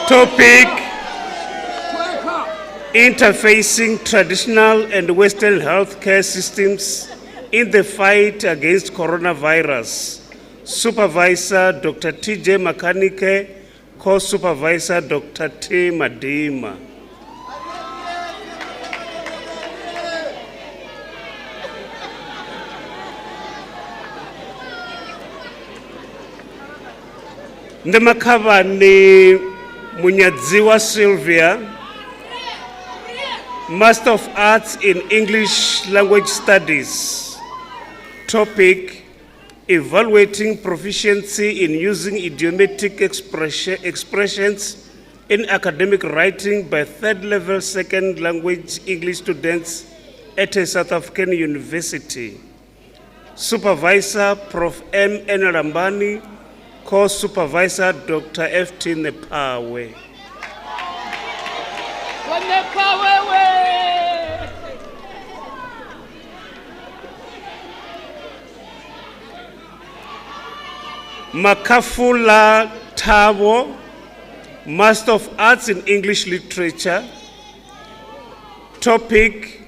Topic, interfacing traditional and Western healthcare systems in the fight against coronavirus. Supervisor Dr. T.J. Makanike, Co-Supervisor Dr. T. Madima. Ndemakabani Munyadziwa Sylvia, Master of Arts in English Language Studies. Topic, evaluating proficiency in using idiomatic expressions in academic writing by third-level second language English students at a South African university. Supervisor Prof. M. N. Rambani, Co-Supervisor Dr. F. T. Nepawe. Makafula Tabo, Master of Arts in English Literature. Topic,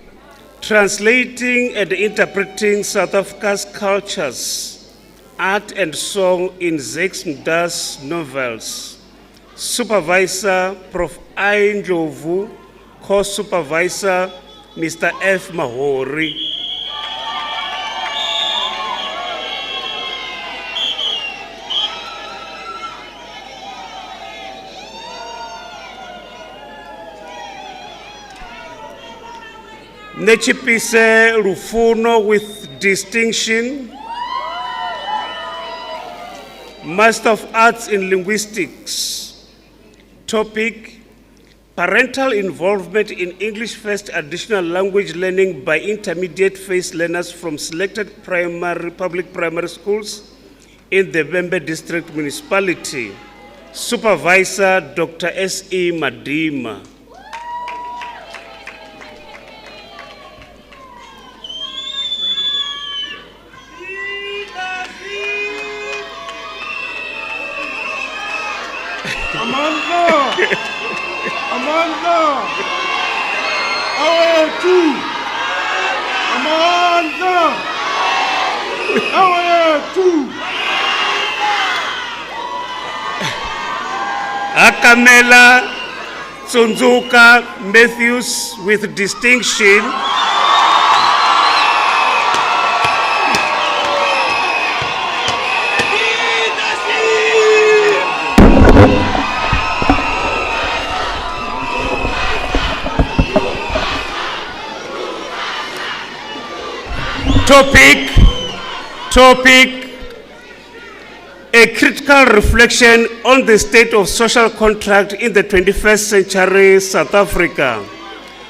translating and interpreting South Africa's cultures, art and song in Zakes Mda's novels. Supervisor Prof. I. Njovu, Co-Supervisor Mr. F. Mahori. Nechipise Rufuno with distinction, Master of Arts in Linguistics. Topic, parental involvement in English first additional language learning by intermediate phase learners from selected public primary schools in the Bembe District Municipality. Supervisor Dr. S.E. Madima. Amanda! Away two! Amanda! Away two! Akamela Tsunzuka Matthews with distinction. Topic, a critical reflection on the state of social contract in the 21st century South Africa.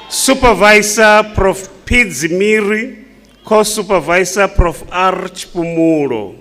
Supervisor Prof. Pete Zimiri, co-supervisor Prof. Arch Pumulo.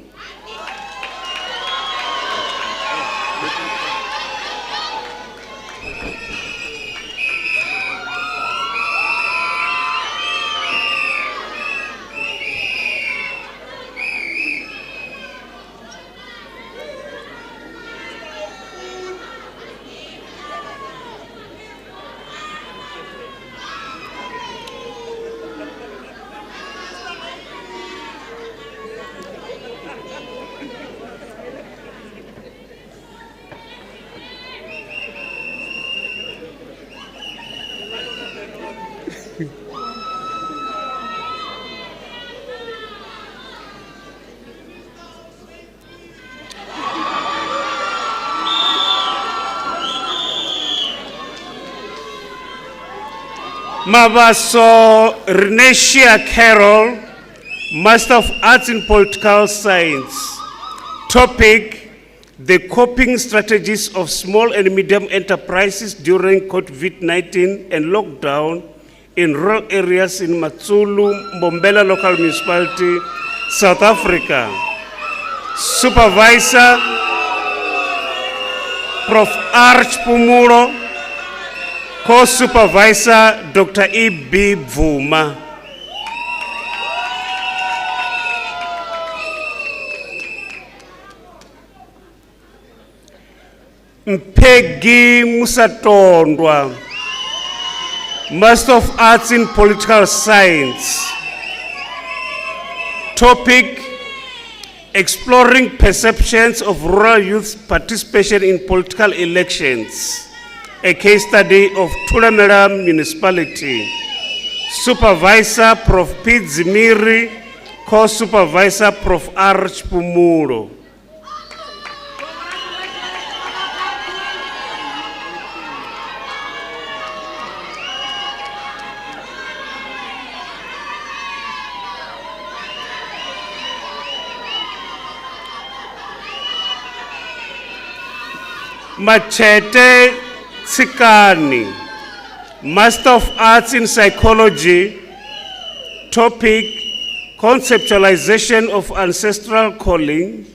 Mabaso Renetia Carroll, Master of Arts in Political Science. Topic, the coping strategies of small and medium enterprises during COVID-19 and lockdown in rural areas in Matsulu, Mbombela Local Municipality, South Africa. Supervisor, Prof. Arch Pumulo, co-supervisor Dr. E.B. Bvuma. Mpegi Musatondwa, Master of Arts in Political Science. Topic, exploring perceptions of rural youth participation in political elections. A case study of Tulamela Municipality. Supervisor Prof. Pete Zimiri, co-supervisor Prof. Arch Pumulo. Machete Tsikani, Master of Arts in Psychology. Topic, conceptualization of ancestral calling,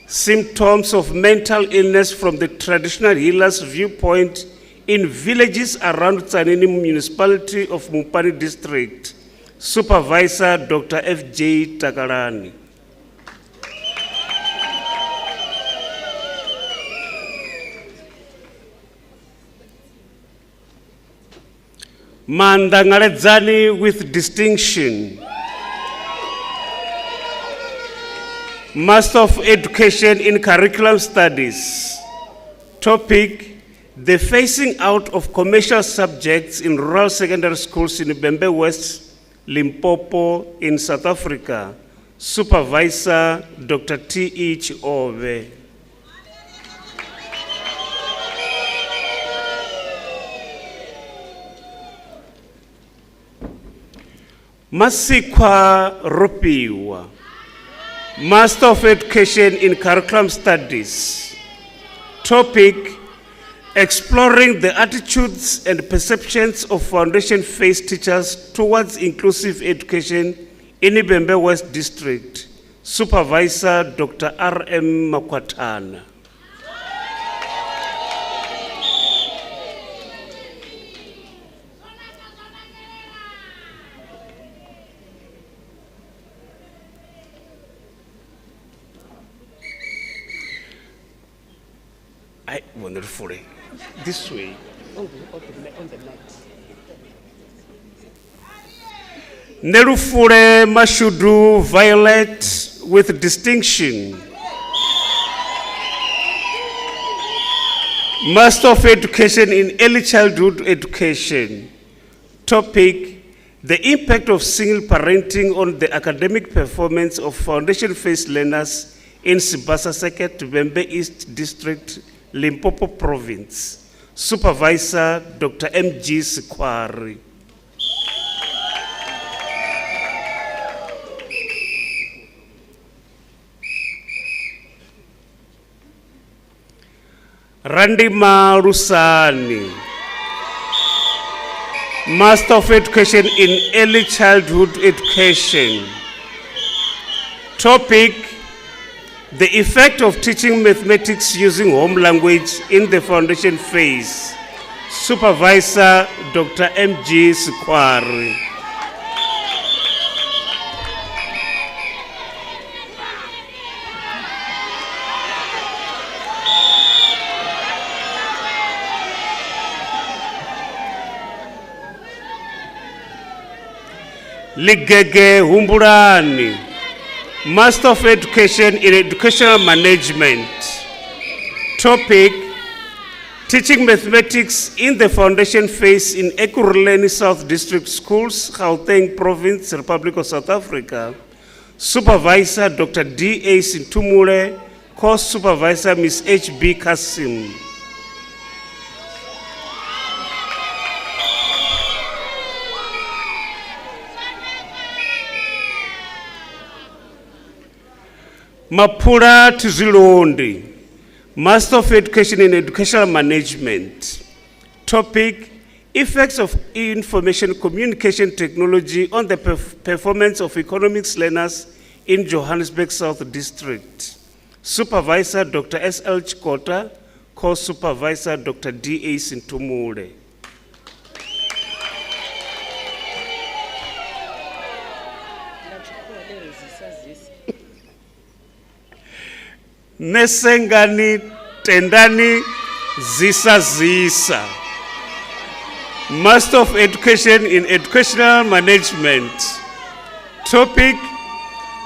symptoms of mental illness from the traditional healer's viewpoint in villages around Tsanini Municipality of Mupani District. Supervisor Dr. F.J. Takarani. Mandangaledzani with distinction. Master of Education in Curriculum Studies. Topic, the phasing out of commercial subjects in rural secondary schools in Bembe West, Limpopo in South Africa. Supervisor Dr. T.H. Ove. Masikwa Rupiwa, Master of Education in Curriculum Studies. Topic, exploring the attitudes and perceptions of foundation phase teachers towards inclusive education in Ibembe West District. Supervisor Dr. R.M. Makwatana. I wonder for it. This way, on the net. Nerufure Mashudu Violet with distinction. Master of Education in Early Childhood Education. Topic: the impact of single parenting on the academic performance of foundation phase learners in Sibasa Seket, Bembe East District, Limpopo Province. Supervisor Dr. M.G. Sikwari. Randima Rusani, Master of Education in Early Childhood Education. Topic: the effect of teaching mathematics using home language in the foundation phase. Supervisor Dr. M.G. Sikwari. Ligege Humburani, Master of Education in Educational Management. Topic: teaching mathematics in the foundation phase in Ekurhuleni South District Schools, Gauteng Province, Republic of South Africa. Supervisor Dr. D.A. Sintumule, Course Supervisor Ms. H.B. Kasim. Mapura Tizilondi, Master of Education in Educational Management. Topic: effects of information communication technology on the performance of economics learners in Johannesburg South District. Supervisor Dr. S.L. Chikota, Course Supervisor Dr. D.A. Sintumule. Nesengani Tendani Zisa Zisa, Master of Education in Educational Management. Topic: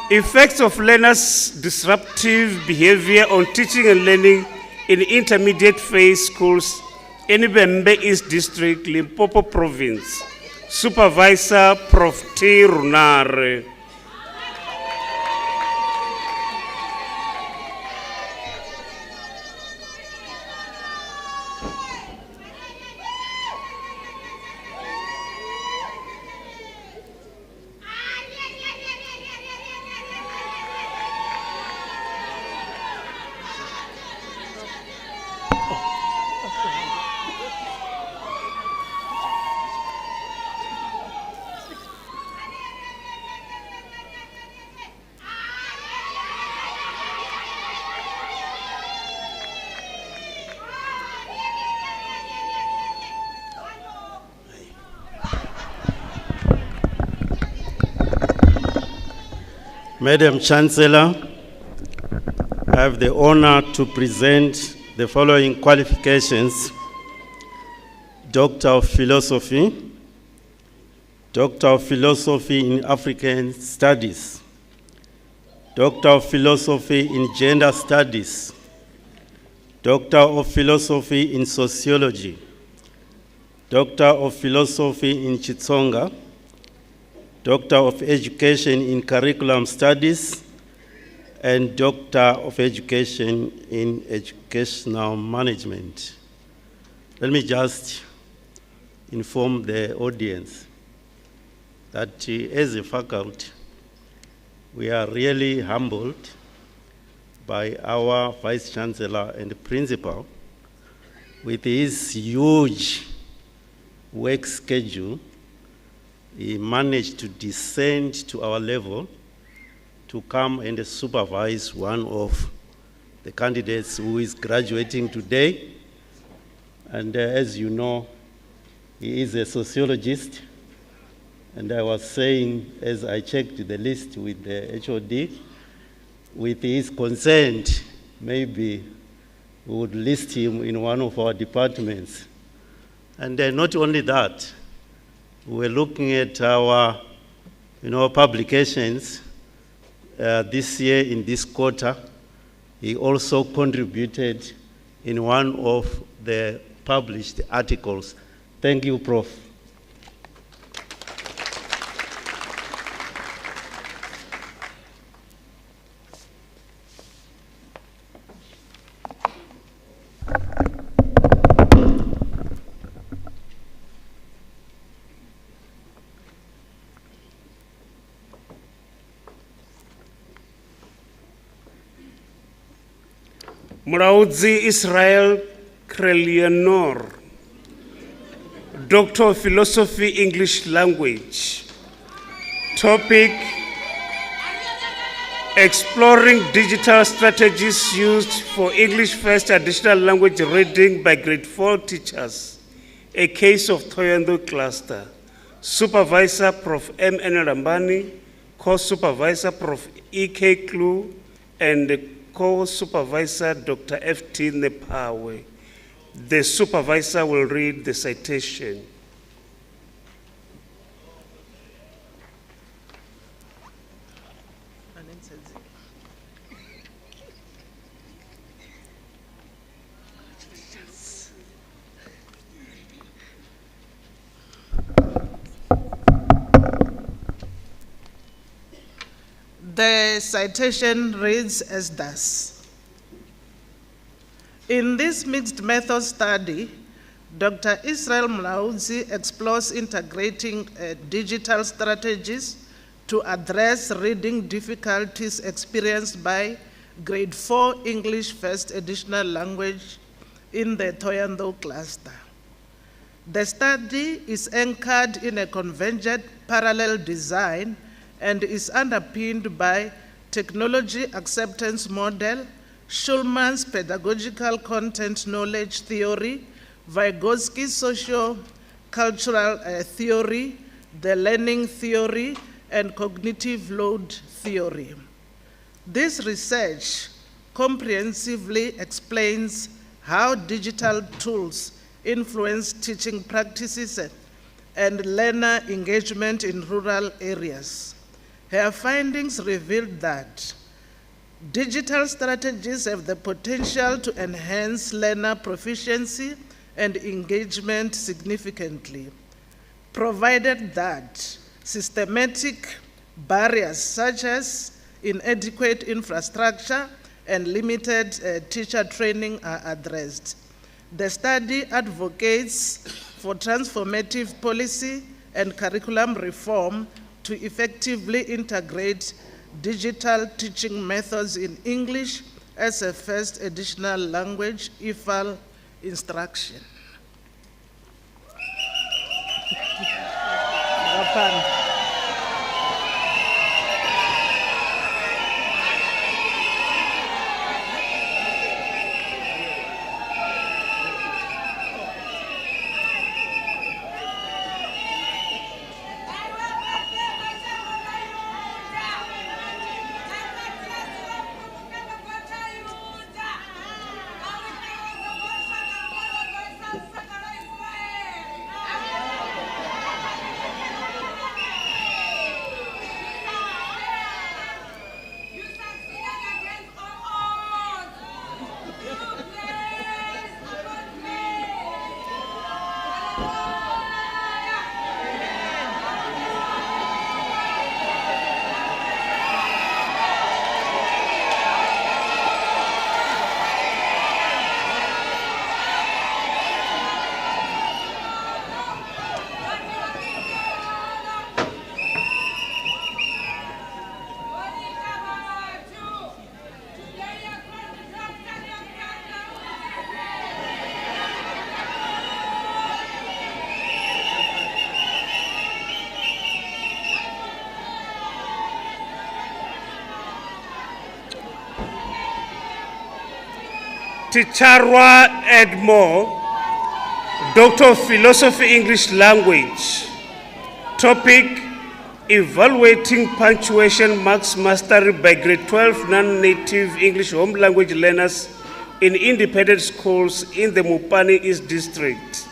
effects of learners' disruptive behavior on teaching and learning in intermediate phase schools in Bembe East District, Limpopo Province. Supervisor Prof. T. Runare. Madam Chancellor, I have the honor to present the following qualifications: Doctor of Philosophy, Doctor of Philosophy in African Studies, Doctor of Philosophy in Gender Studies, Doctor of Philosophy in Sociology, Doctor of Philosophy in Chitsonga, Doctor of Education in Curriculum Studies, and Doctor of Education in Educational Management. Let me just inform the audience that as a faculty, we are really humbled by our Vice Chancellor and Principal with his huge work schedule, he managed to descend to our level to come and supervise one of the candidates who is graduating today. And as you know, he is a sociologist. And I was saying, as I checked the list with the HOD, with his consent, maybe we would list him in one of our departments. And not only that, we're looking at our publications this year in this quarter. He also contributed in one of the published articles. Thank you, Prof. Muraudzi Israel Krelianor, Doctor of Philosophy, English Language. Topic: Exploring digital strategies used for English first additional language reading by grade 4 teachers. A case of Thohoyandou cluster. Supervisor Prof. M.N. Rambani, co-supervisor Prof. E.K. Klu, and co-supervisor Dr. F.T. Nepawe. The supervisor will read the citation. The citation reads as thus. In this mixed method study, Dr. Israel Mlaudzi explores integrating digital strategies to address reading difficulties experienced by grade 4 English first additional language in the Thohoyandou cluster. The study is anchored in a convergent parallel design and is underpinned by technology acceptance model, Schulman's pedagogical content knowledge theory, Vygotsky's socio-cultural theory, the learning theory, and cognitive load theory. This research comprehensively explains how digital tools influence teaching practices and learner engagement in rural areas. Her findings revealed that digital strategies have the potential to enhance learner proficiency and engagement significantly, provided that systematic barriers such as inadequate infrastructure and limited teacher training are addressed. The study advocates for transformative policy and curriculum reform to effectively integrate digital teaching methods in English as a first additional language, IFAL instruction. Ticharwa Edmore, Doctor of Philosophy English Language. Topic: Evaluating punctuation marks mastery by grade 12 non-native English home language learners in independent schools in the Mupani East District.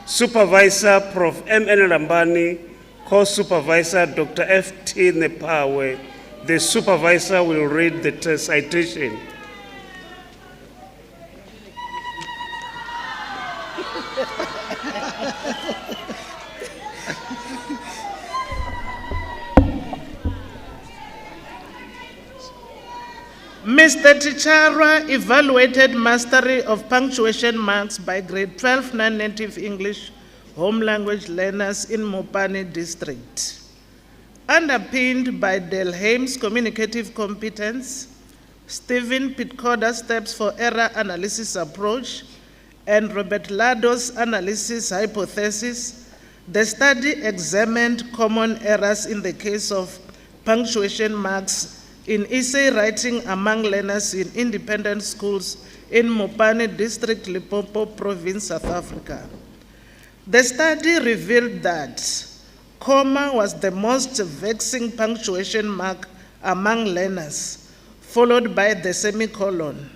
Supervisor Prof. M.N. Rambani, co-supervisor Dr. F.T. Nepawe. The supervisor will read the citation. Mr. Ticharwa evaluated mastery of punctuation marks by grade 12 non-native English home language learners in Mopani district. Underpinned by Delhaim's communicative competence, Stephen Pitcoda's steps for error analysis approach, and Robert Lado's analysis hypothesis, the study examined common errors in the case of punctuation marks in essay writing among learners in independent schools in Mopani District, Limpopo Province, South Africa. The study revealed that comma was the most vexing punctuation mark among learners, followed by the semicolon.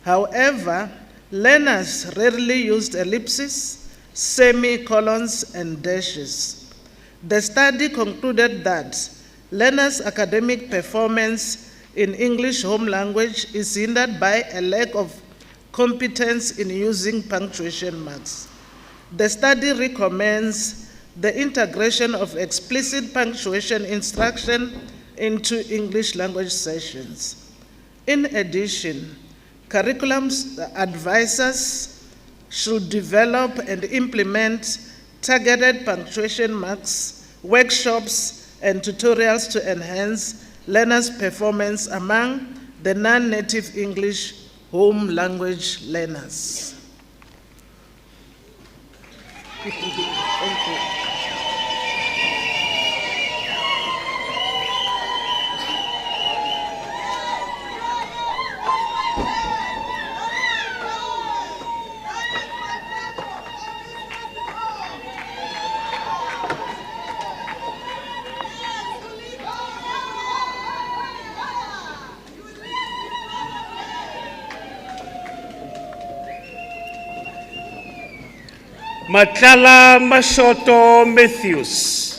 However, learners rarely used ellipses, semicolons, and dashes. The study concluded that learners' academic performance in English home language is hindered by a lack of competence in using punctuation marks. The study recommends the integration of explicit punctuation instruction into English language sessions. In addition, curriculum advisors should develop and implement targeted punctuation marks, workshops, and tutorials to enhance learners' performance among the non-native English home language learners. Thank you. Matlala Mashoto Matthews,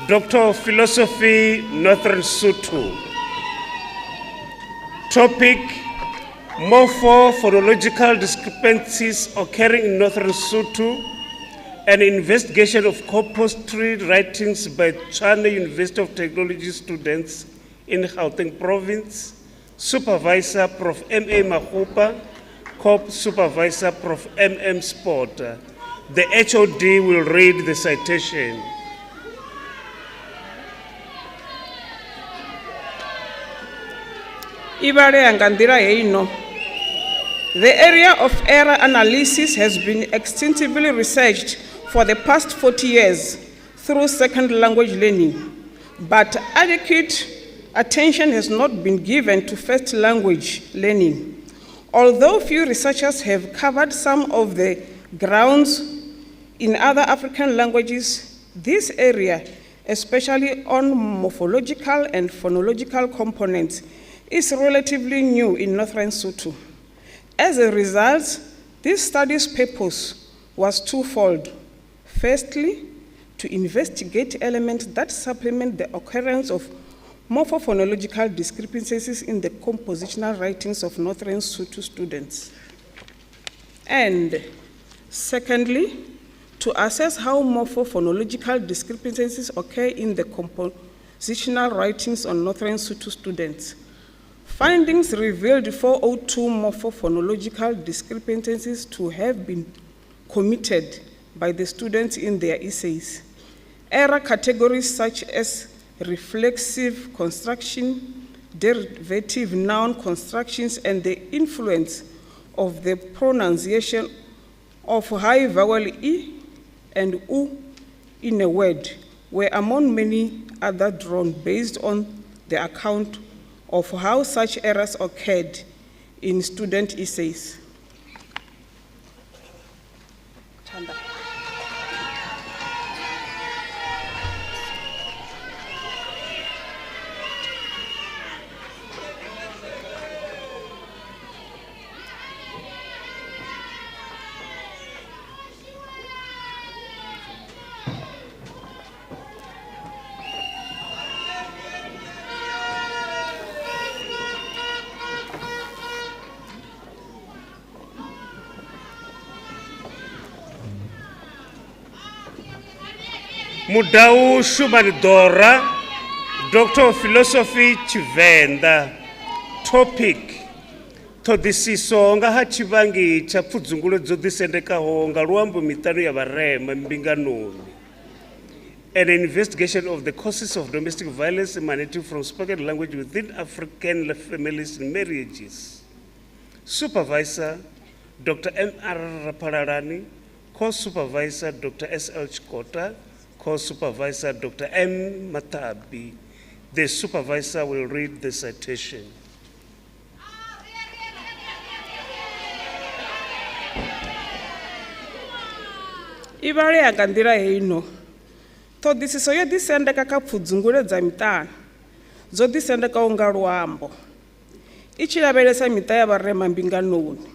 Doctor of Philosophy, Northern Sotho. Topic: Morpho-phonological discrepancies occurring in Northern Sotho, an investigation of compulsory writings by China University of Technology students in Gauteng Province. Supervisor Prof. M.A. Mahupa, Co-Supervisor Prof. M.M. Sport. The HOD will read the citation. The area of error analysis has been extensively researched for the past 40 years through second language learning, but adequate attention has not been given to first language learning. Although few researchers have covered some of the grounds in other African languages, this area, especially on morphological and phonological components, is relatively new in Northern Sotho. As a result, this study's purpose was twofold. Firstly, to investigate elements that supplement the occurrence of morphophonological discrepancies in the compositional writings of Northern Sotho students. And secondly, to assess how morphophonological discrepancies occur in the compositional writings on Northern Sotho students. Findings revealed 402 morphophonological discrepancies to have been committed by the students in their essays. Error categories such as reflexive construction, derivative noun constructions, and the influence of the pronunciation of high vowel E and U in a word were among many other drawn based on the account of how such errors occurred in student essays. Mudau Shumanidora, Doctor of Philosophy Chivenda. Topic: Thodisiso nga hachivangi cha pfudzungulo dzo disendekaho nga luambo mitano ya varema mbinganoni. An investigation of the causes of domestic violence emanating from spoken language within African families and marriages. Supervisor, Dr. M.R. Rapalarani. Co-supervisor, Dr. S.L. Chikota. Co-supervisor, Dr. M. Matabi. The supervisor will read the citation. Ivale ya ngandira heino. Thodisiso yo disendeka ka pfudzungule dza mitana. Dzo disendeka unga luambo. Ichi lavhelesa mita ya varema mbinganoni.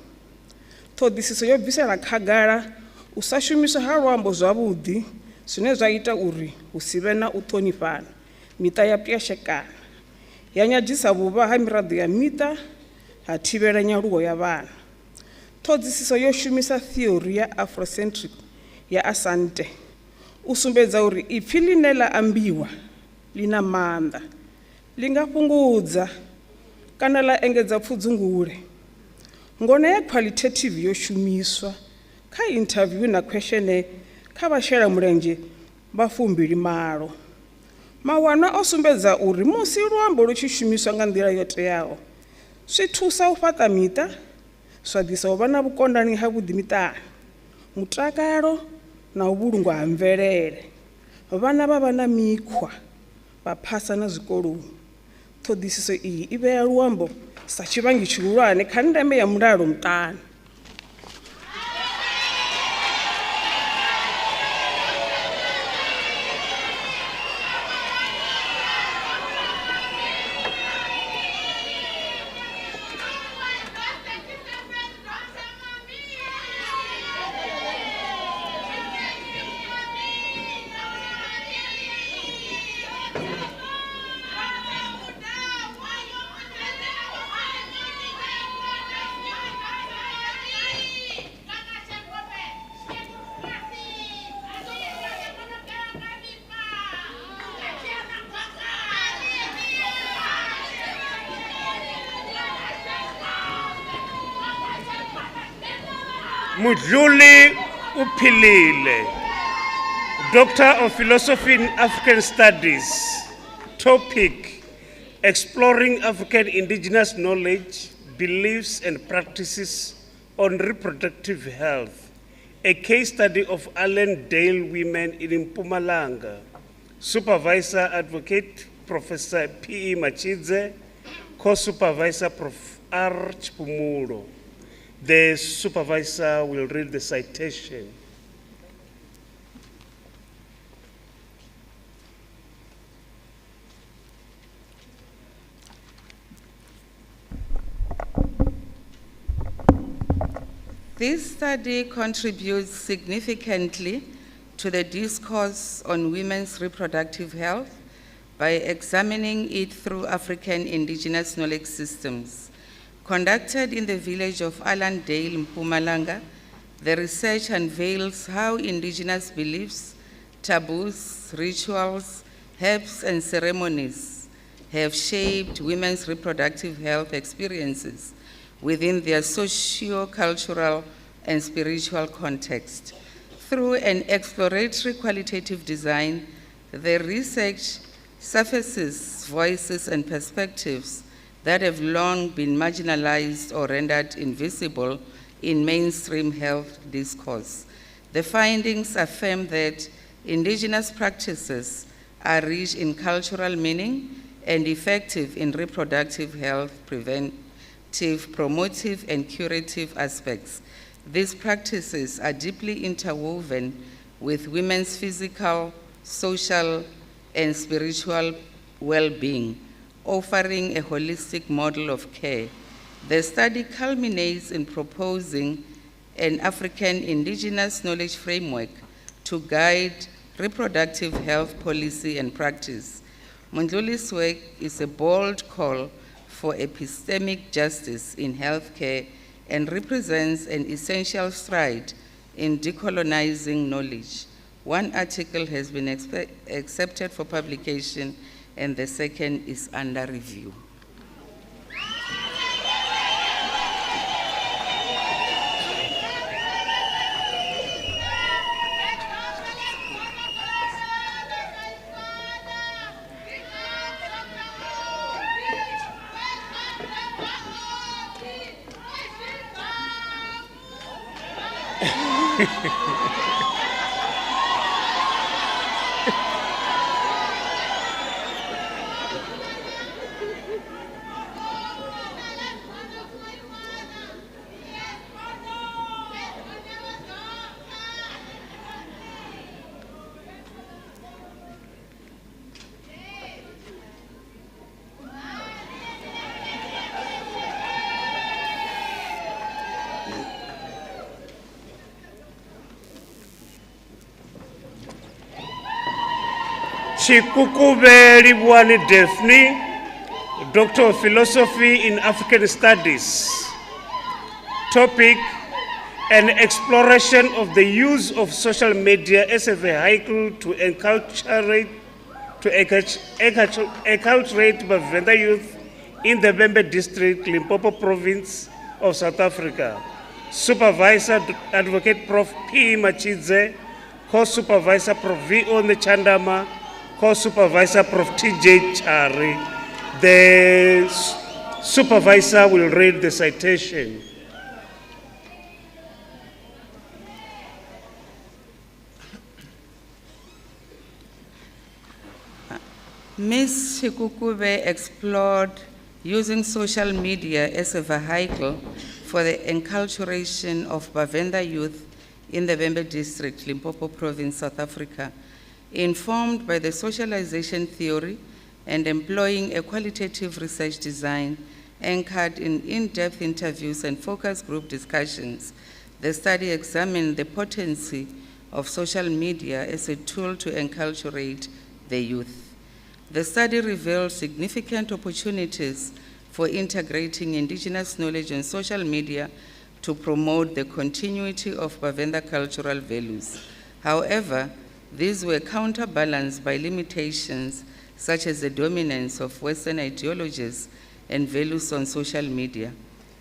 Thodisiso yo bvisela khagala u sa shumiswa ha luambo zwavhuḓi zwine zwa ita uri hu si vhe na u ṱhonifhana. Mita ya pwashekana. Ya nyadzisa vhuvha ha miraḓo ya mita ha thivhela nyaluwo ya vhana. Thodisiso yo shumisa theory ya Afrocentric ya Asante. U sumbedza uri ipfi line la ambiwa lina maanḓa, li nga fhungudza kana la engedza pfudzungule. Ngona ya qualitative yo shumiswa kha interview na questionnaire kha vhashela mulenzhe vha 28. Mawanwa o sumbedza uri musi luambo lu tshi shumiswa nga nḓila yo teaho, zwi thusa u fhaṱa mita, zwa ḓisa u vha na vhukonani ha vhuḓi miṱani, mutakalo na u vhulungwa ha mvelele. Vhana vha vha na mikhwa, vha phasa na zwikoloni. Ṱhoḓisiso iyi i vhea luambo sa tshivhangi tshihulwane kha ndeme ya mulalo muṱani. Mudluli Uphilile, Doctor of Philosophy in African Studies. Topic: Exploring African indigenous knowledge, beliefs and practices on reproductive health. A case study of Allendale women in Mpumalanga. Supervisor Advocate Professor P.E. Machidze. Co-supervisor Prof. R. Chipumulo. The supervisor will read the citation. This study contributes significantly to the discourse on women's reproductive health by examining it through African indigenous knowledge systems. Conducted in the village of Allendale, Mpumalanga, the research unveils how indigenous beliefs, taboos, rituals, herbs, and ceremonies have shaped women's reproductive health experiences within their socio-cultural and spiritual context. Through an exploratory qualitative design, the research surfaces voices and perspectives that have long been marginalized or rendered invisible in mainstream health discourse. The findings affirm that indigenous practices are rich in cultural meaning and effective in reproductive health, preventive, promotive, and curative aspects. These practices are deeply interwoven with women's physical, social, and spiritual well-being, offering a holistic model of care. The study culminates in proposing an African indigenous knowledge framework to guide reproductive health policy and practice. Mundluli's work is a bold call for epistemic justice in healthcare and represents an essential stride in decolonizing knowledge. One article has been accepted for publication and the second is under review. Chikukube Libwani Daphne, Doctor of Philosophy in African Studies. Topic, an exploration of the use of social media as a vehicle to enculturate Bavenda youth in the Bembe District, Limpopo Province of South Africa. Supervisor Advocate Prof. P. Machidze, Co-Supervisor Prof. V. Chandama, Co-Supervisor Prof. T.J. Chari. The supervisor will read the citation. Ms. Chikukube explored using social media as a vehicle for the enculturation of Bavenda youth in the Bembe District, Limpopo Province, South Africa, informed by the socialization theory and employing a qualitative research design anchored in in-depth interviews and focus group discussions. The study examined the potency of social media as a tool to enculturate the youth. The study revealed significant opportunities for integrating indigenous knowledge on social media to promote the continuity of Bavenda cultural values. However, these were counterbalanced by limitations such as the dominance of Western ideologies and values on social media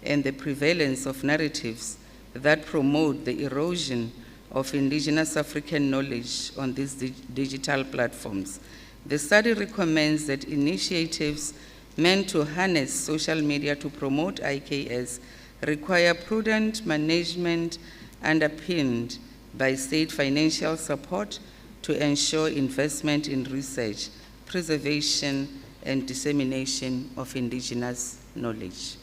and the prevalence of narratives that promote the erosion of indigenous African knowledge on these digital platforms. The study recommends that initiatives meant to harness social media to promote IKS require prudent management underpinned by state financial support to ensure investment in research, preservation, and dissemination of indigenous knowledge.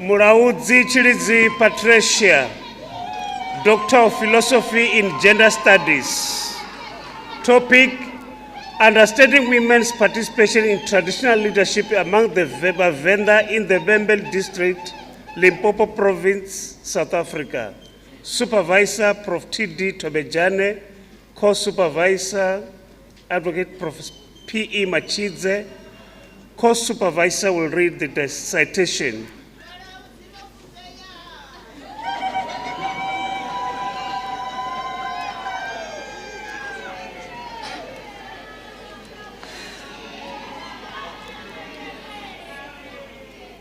Muraudzi Chilizi Patricia, Doctor of Philosophy in Gender Studies. Topic, understanding women's participation in traditional leadership among the Bavenda in the Bembe District, Limpopo Province, South Africa. Supervisor Prof. T.D. Tobejane, Co-Supervisor Advocate Prof. P.E. Machidze. Co-Supervisor will read the citation.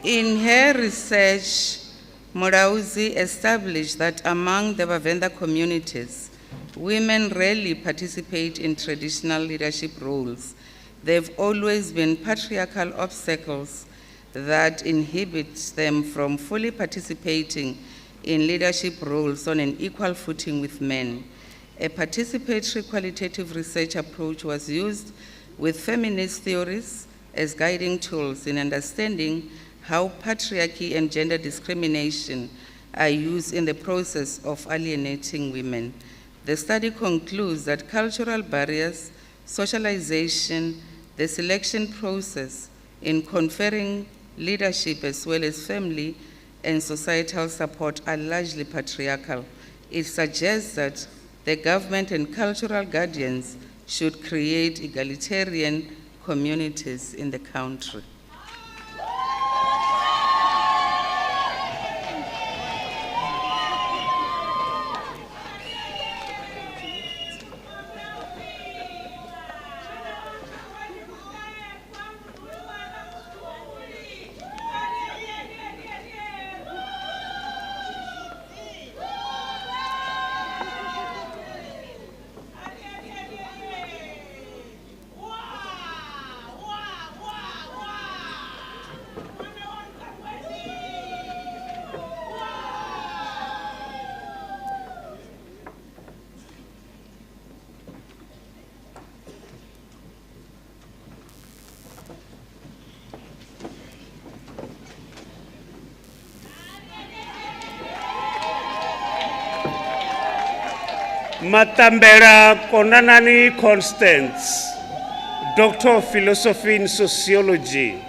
In her research, Murauzi established that among the Bavenda communities, Women rarely participate in traditional leadership roles. They've always been patriarchal obstacles that inhibit them from fully participating in leadership roles on an equal footing with men. A participatory qualitative research approach was used with feminist theories as guiding tools in understanding how patriarchy and gender discrimination are used in the process of alienating women. The study concludes that cultural barriers, socialization, the selection process in conferring leadership as well as family and societal support are largely patriarchal. It suggests that the government and cultural guardians should create egalitarian communities in the country. Matambela Konanani Constance, Doctor of Philosophy in Sociology.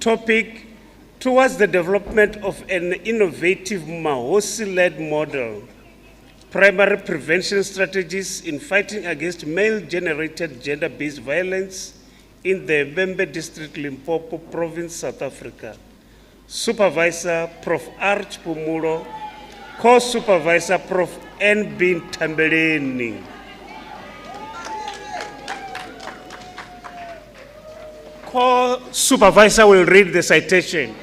Topic, towards the development of an innovative Mahosi-led model, primary prevention strategies in fighting against male-generated gender-based violence in the Bembe District, Limpopo Province, South Africa. Supervisor, Prof. Arch Pumulo, Co-Supervisor, Prof. N. Bin Tambeleni. Co-Supervisor will read the citation.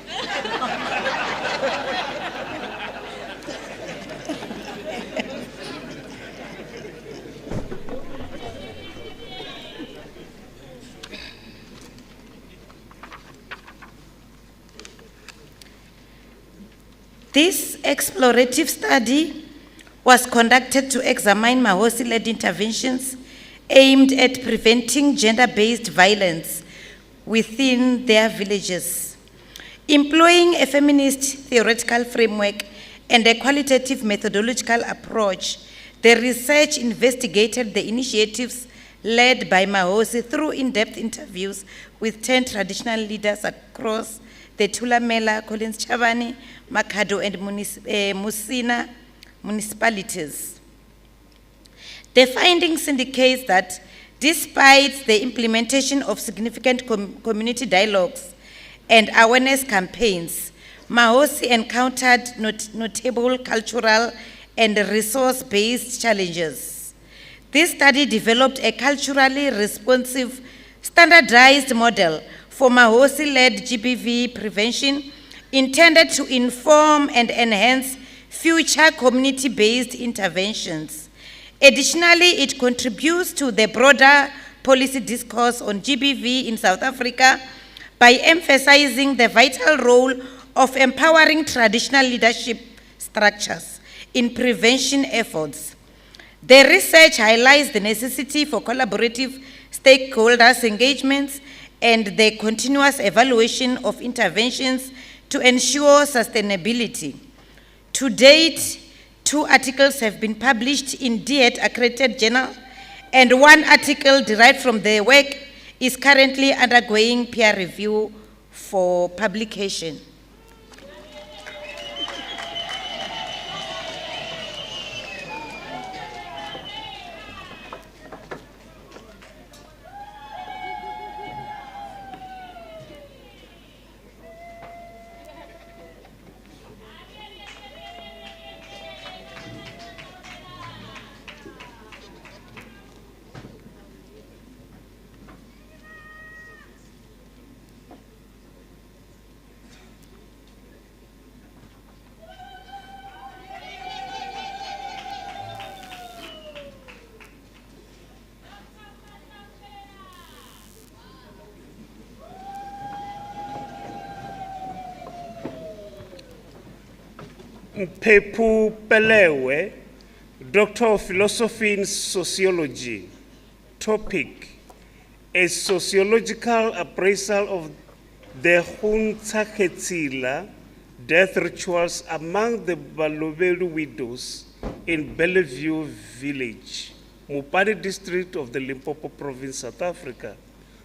This explorative study was conducted to examine Mahosi-led interventions aimed at preventing gender-based violence within their villages. Employing a feminist theoretical framework and a qualitative methodological approach, the research investigated the initiatives led by Mahosi through in-depth interviews with 10 traditional leaders across the Thulamela, Collins Chavani, Makhado, and Musina municipalities. The findings indicate that despite the implementation of significant community dialogues and awareness campaigns, Mahosi encountered notable cultural and resource-based challenges. This study developed a culturally responsive, standardized model for Mahosi-led GBV prevention intended to inform and enhance future community-based interventions. Additionally, it contributes to the broader policy discourse on GBV in South Africa by emphasizing the vital role of empowering traditional leadership structures in prevention efforts. The research highlights the necessity for collaborative stakeholders' engagements and the continuous evaluation of interventions to ensure sustainability. To date, 2 articles have been published in DHET accredited journal, and 1 article derived from the work is currently undergoing peer review for publication. Mpepu Pelewe, Doctor of Philosophy in Sociology. Topic: a sociological appraisal of the Huntaketila death rituals among the Balobedu widows in Bellevue Village, Mupani district of the Limpopo province, South Africa.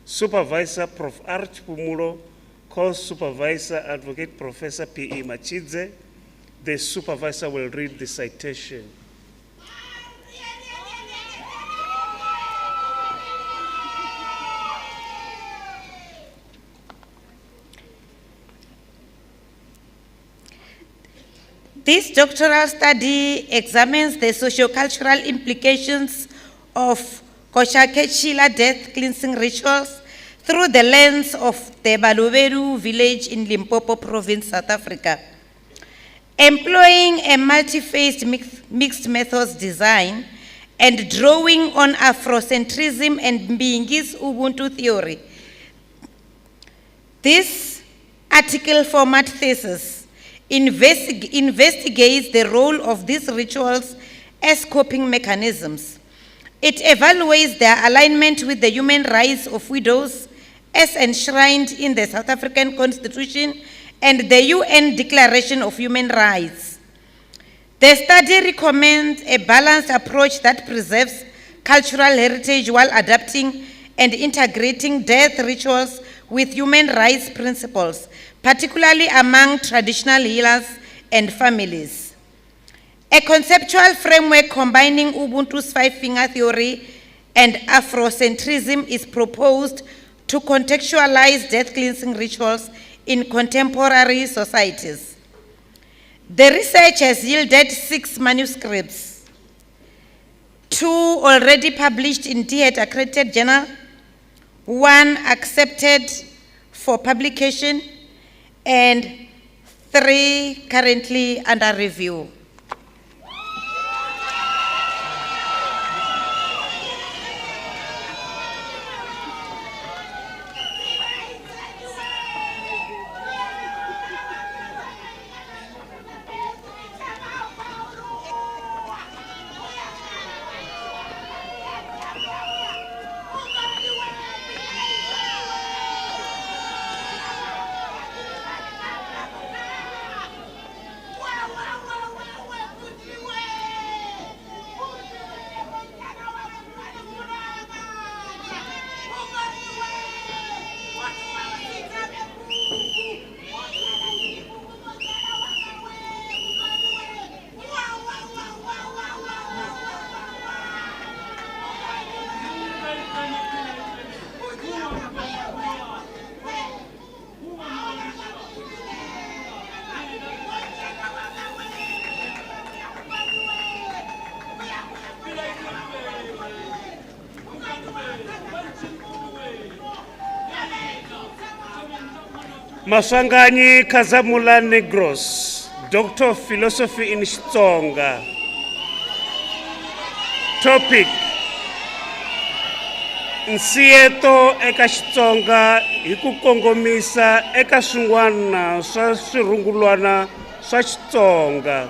Supervisor Prof. Arch Pumulo, co-supervisor Advocate Professor P.E. Machidze. The supervisor will read the citation. This doctoral study examines the socio-cultural implications of Koshakechila death cleansing rituals through the lens of the Balobedu village in Limpopo province, South Africa. Employing a multi-phased mixed methods design and drawing on Afrocentrism and Mbingi's Ubuntu theory, this article format thesis investigates the role of these rituals as coping mechanisms. It evaluates their alignment with the human rights of widows as enshrined in the South African Constitution and the UN Declaration of Human Rights. The study recommends a balanced approach that preserves cultural heritage while adapting and integrating death rituals with human rights principles, particularly among traditional healers and families. A conceptual framework combining Ubuntu's five-finger theory and Afrocentrism is proposed to contextualize death cleansing rituals in contemporary societies. The research has yielded 6 manuscripts, 2 already published in DHET accredited journal, 1 accepted for publication, and 3 currently under review. Maswanganyi Kazamula Negros, Doctor of Philosophy in Xitsonga. Topic: Nsieto eka Xitsonga hi ku kongomisa eka swin'wana swa swirungulwana swa Xitsonga.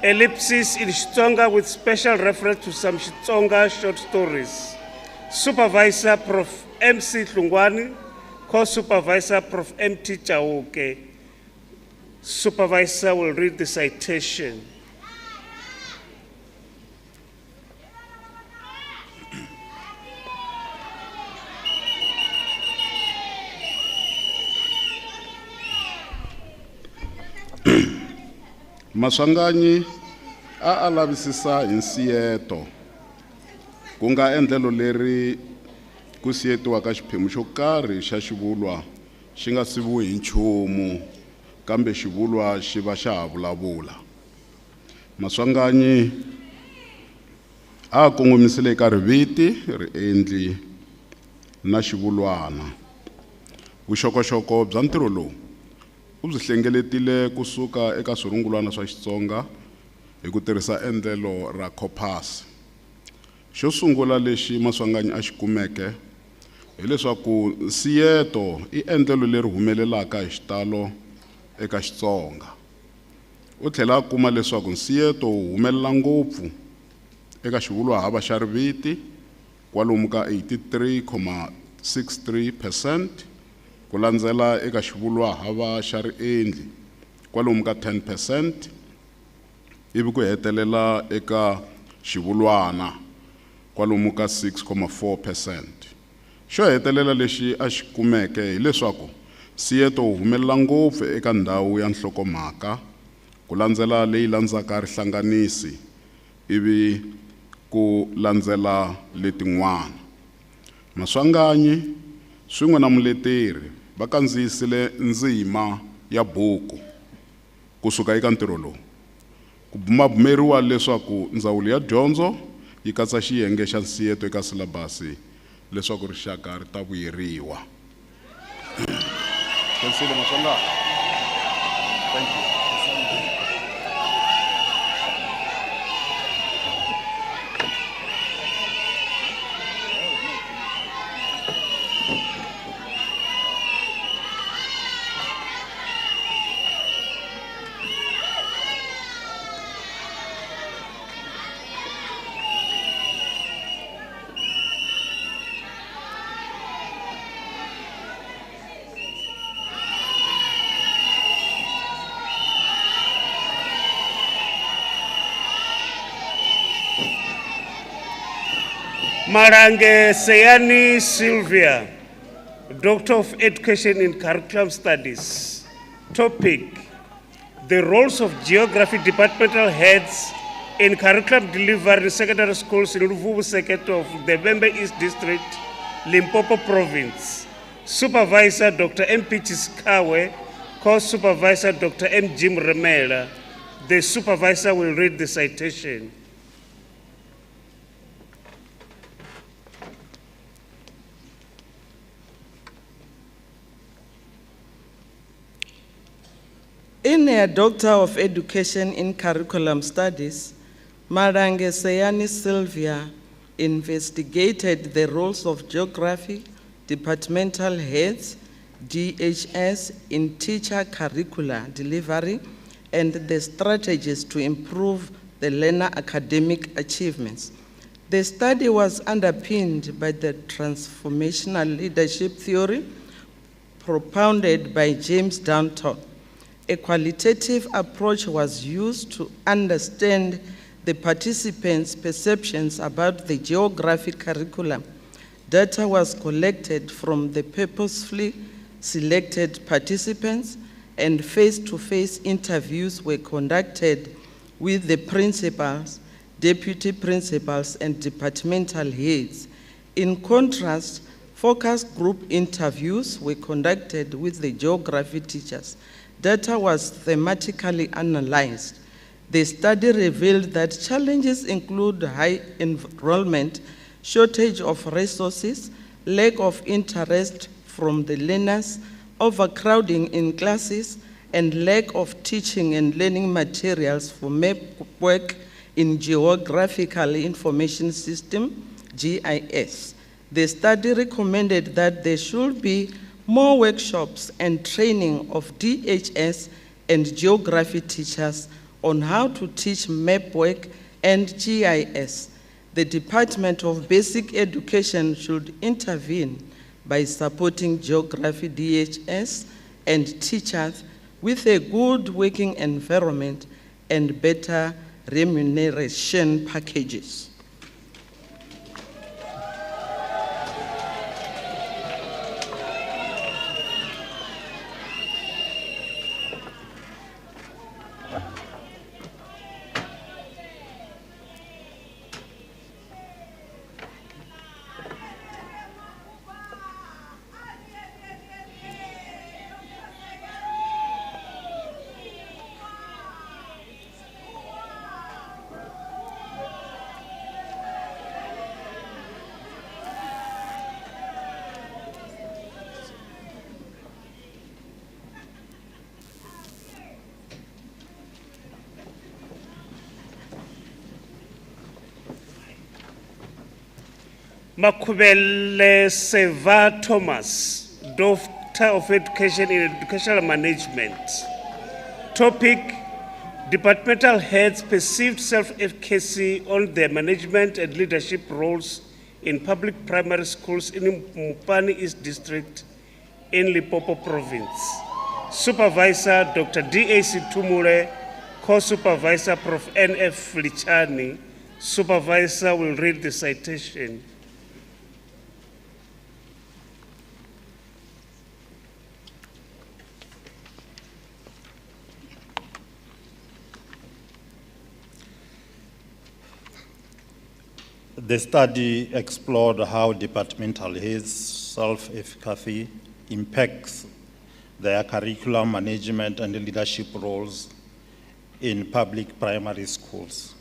Ellipsis in Xitsonga with special reference to some Xitsonga short stories. Supervisor Prof. MC Hlungwani, co-supervisor Prof. MT Chauke. Supervisor will read the citation. Maswanganyi a lavisisa hi nsiyeto ku nga endlelo leri ku siyetiwa ka xiphemu xo karhi xa xivulwa xi nga siviwi hi nchumu kambe xivulwa xi va xa ha vulavula. Maswanganyi a kongomisile eka riviti, riendli na xivulwana. Vuxokoxoko bya ntirho lowu u byi hlengeletile kusuka eka swirungulwana swa Xitsonga hi ku tirhisa endlelo ra corpus. Xo sungula lexi Maswanganyi a xi kumeke hi leswaku nsiyeto i endlelo leri humelelaka hi xitalo eka Xitsonga. u tlhela a kuma leswaku nsiyeto wu humelela ngopfu eka xivulwahava xa riviti kwalomu ka 83.63%, ku landzela eka xivulwahava xa riendli kwalomu ka 10%, ivi ku hetelela eka xivulwana kwalomu ka 6.4%. Xo hetelela lexi a xi kumeke hi leswaku nsiyeto wu humelela ngopfu eka ndhawu ya nhlokomhaka, ku landzela leyi landzaka rihlanganisi, ivi ku landzela letin'wana. Maswanganyi swin'we na muleteri va kandziyisile ndzima ya buku kusuka eka ntirho lowu. Ku bumabumeriwa leswaku ndzawulo ya dyondzo yi katsa xiyenge xa nsiyeto eka silabasi leswaku rixaka ri ta vuyeriwa. Thank you. Marange Sayani Sylvia, Doctor of Education in Curriculum Studies. Topic: the roles of Geography Departmental Heads in Curriculum Delivery in Secondary Schools in Luvubu Sector of the Bembe East District, Limpopo Province. Supervisor Dr. M.P. Chiskawe, Co-Supervisor Dr. M. Jim Remela. The supervisor will read the citation. In her Doctor of Education in Curriculum Studies, Marange Sayani Sylvia investigated the roles of geography, departmental heads, DHS in teacher curricula delivery, and the strategies to improve the learner academic achievements. The study was underpinned by the transformational leadership theory propounded by James Downton. A qualitative approach was used to understand the participants' perceptions about the geographic curriculum. Data was collected from the purposefully selected participants, and face-to-face interviews were conducted with the principals, deputy principals, and departmental heads. In contrast, focus group interviews were conducted with the geography teachers. Data was thematically analyzed. The study revealed that challenges include high enrollment, shortage of resources, lack of interest from the learners, overcrowding in classes, and lack of teaching and learning materials for map work in Geographical Information System, GIS. The study recommended that there should be more workshops and training of DHS and geography teachers on how to teach map work and GIS. The Department of Basic Education should intervene by supporting geography DHS and teachers with a good working environment and better remuneration packages. Makubele Seva Thomas, Doctor of Education in Educational Management. Topic: Departmental heads perceived self-efficacy on their management and leadership roles in public primary schools in Mopani East District in Limpopo Province. Supervisor Dr. D.A.C. Tumure, Co-Supervisor Prof. N.F. Lichani. Supervisor will read the citation. The study explored how departmental heads' self-efficacy impacts their curriculum management and leadership roles in public primary schools.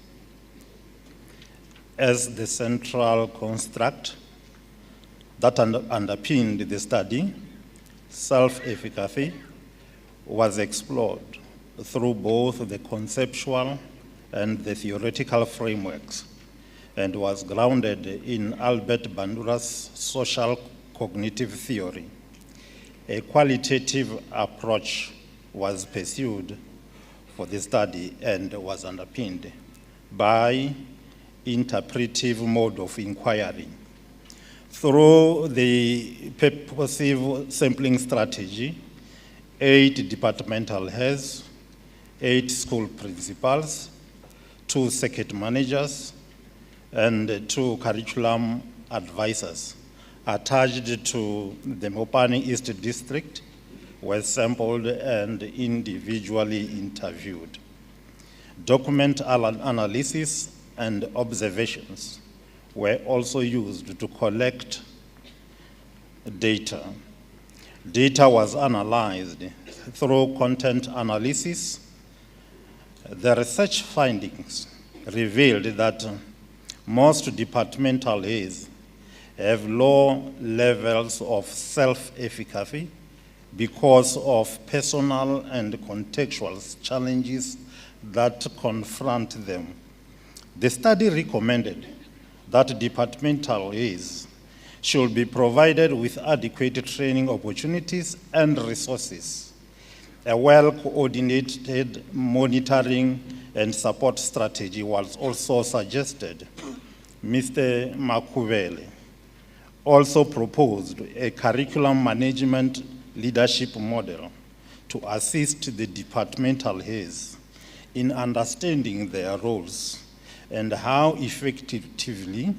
As the central construct that underpinned the study, self-efficacy was explored through both the conceptual and the theoretical frameworks, and was grounded in Albert Bandura's social cognitive theory. A qualitative approach was pursued for the study and was underpinned by interpretive mode of inquiry. Through the purposive sampling strategy, 8 departmental heads, 8 school principals, 2 circuit managers, and 2 curriculum advisors attached to the Mopani East District were sampled and individually interviewed. Document analysis and observations were also used to collect data. Data was analyzed through content analysis. The research findings revealed that most departmental heads have low levels of self-efficacy because of personal and contextual challenges that confront them. The study recommended that departmental heads should be provided with adequate training opportunities and resources. A well-coordinated monitoring and support strategy was also suggested. Mr. Makubele also proposed a curriculum management leadership model to assist the departmental heads in understanding their roles and how effectively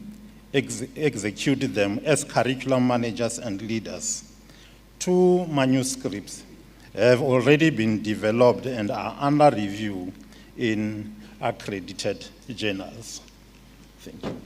execute them as curriculum managers and leaders. 2 manuscripts have already been developed and are under review in accredited journals. Thank you.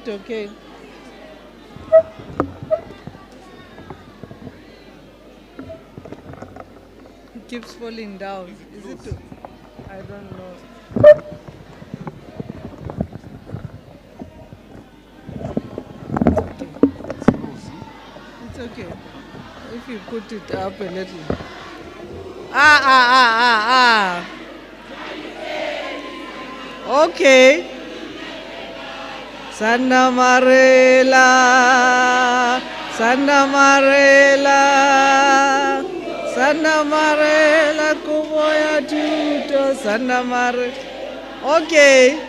it okay? It keeps falling down. Is it? I don't know. It's okay. If you put it up a little. Okay. Santa Marela, Santa Marela, Santa Marela, Kuboya Tuto, Santa Marela. Okay.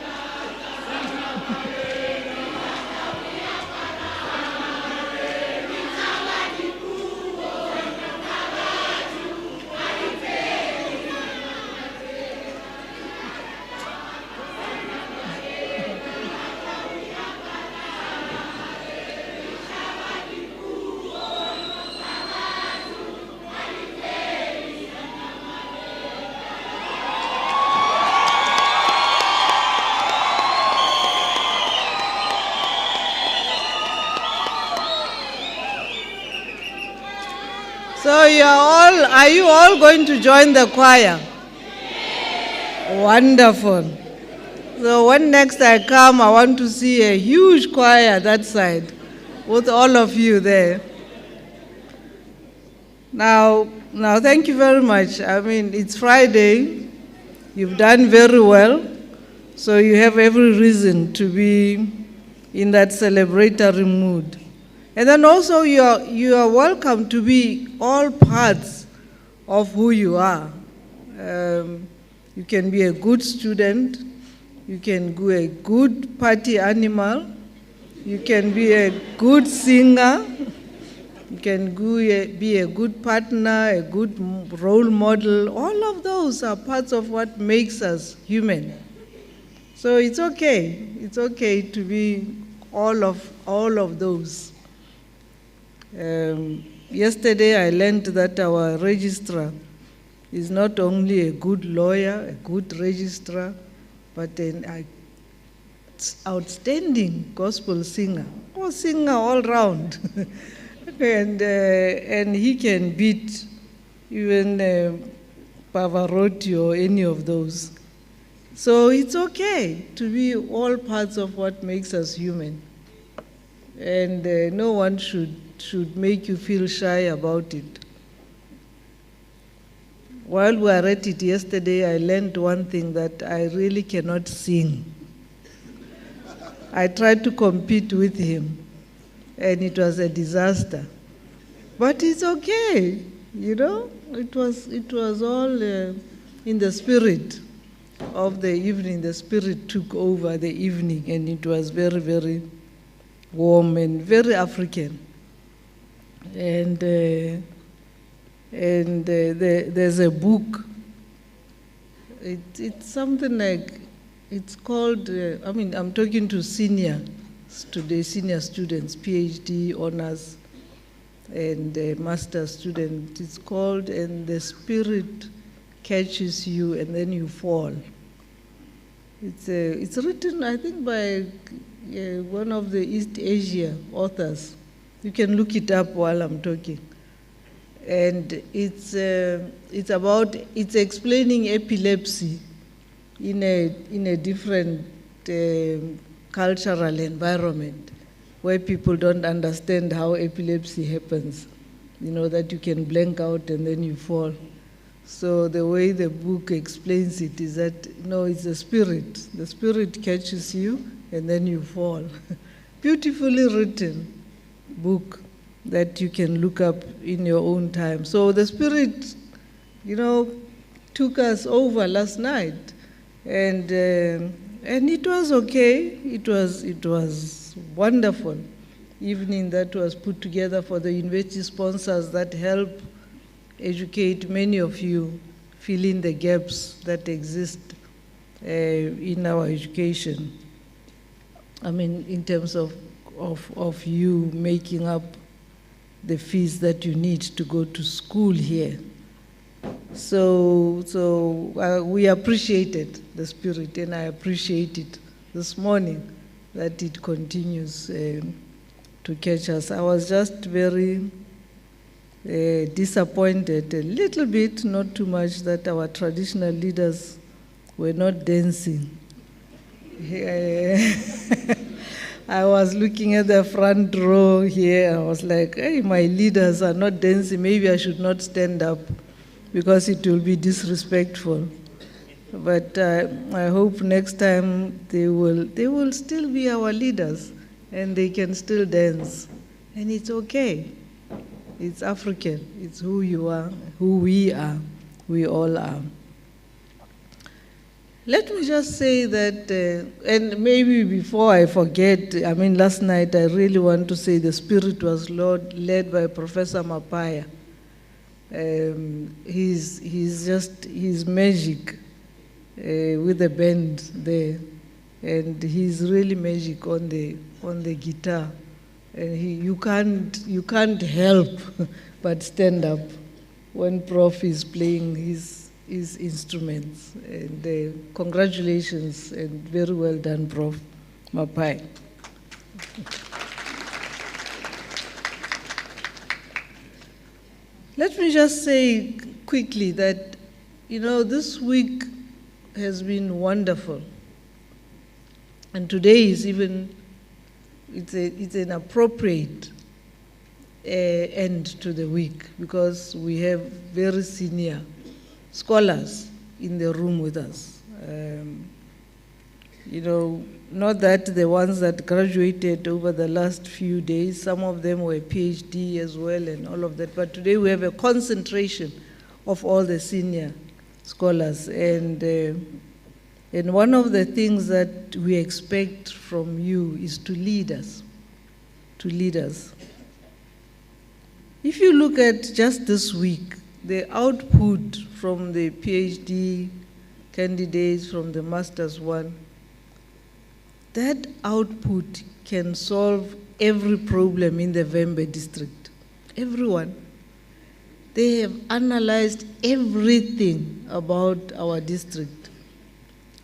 So are you all going to join the choir? Wonderful. So when next I come, I want to see a huge choir that side with all of you there. Now, thank you very much. I mean, it's Friday. You've done very well. So you have every reason to be in that celebratory mood. And then also you are welcome to be all parts of who you are. You can be a good student, you can be a good party animal, you can be a good singer, you can be a good partner, a good role model. All of those are parts of what makes us human. So it's okay to be all of those. Yesterday I learned that our registrar is not only a good lawyer, a good registrar, but an outstanding gospel singer, or singer all round. and he can beat even Pavarotti or any of those. So it's okay to be all parts of what makes us human. And no one should make you feel shy about it. While we were at it yesterday, I learned one thing, that I really cannot sing. I tried to compete with him, and it was a disaster. But it's okay, you know. It was all in the spirit of the evening. The spirit took over the evening, and it was very, very warm and very African. And there's a book. It's something like, it's called, I'm talking to senior students, PhD, honors, and master student. It's called "And the Spirit Catches You and Then You Fall." It's written, I think, by one of the East Asia authors. You can look it up while I'm talking. And it's explaining epilepsy in a different cultural environment, where people don't understand how epilepsy happens. You know, that you can blank out and then you fall. So the way the book explains it is that, no, it's the spirit. The spirit catches you and then you fall. Beautifully written book that you can look up in your own time. So the spirit, took us over last night, and it was okay. It was wonderful evening that was put together for the university sponsors that help educate many of you, fill in the gaps that exist in our education. In terms of you making up the fees that you need to go to school here. So we appreciated the spirit, and I appreciate it this morning that it continues to catch us. I was just very disappointed a little bit, not too much, that our traditional leaders were not dancing. I was looking at the front row here. I was like, hey, my leaders are not dancing. Maybe I should not stand up because it will be disrespectful. But I hope next time they will still be our leaders and they can still dance. And it's okay. It's African. It's who you are, who we are. We all are. Let me just say that, and maybe before I forget, I mean, last night I really want to say the Spirit was led by Professor Mapaya. He's magic with the band there, and he's really magic on the guitar. And you can't help but stand up when Prof is playing his instruments. And congratulations and very well done, Prof Mapai. Let me just say quickly that, this week has been wonderful. And today is even, it's an appropriate end to the week because we have very senior scholars in the room with us. Not that the ones that graduated over the last few days, some of them were PhD as well and all of that, but today we have a concentration of all the senior scholars. And one of the things that we expect from you is to lead us, If you look at just this week, the output from the PhD candidates, from the master's one, that output can solve every problem in the Vembe district. Everyone. They have analyzed everything about our district.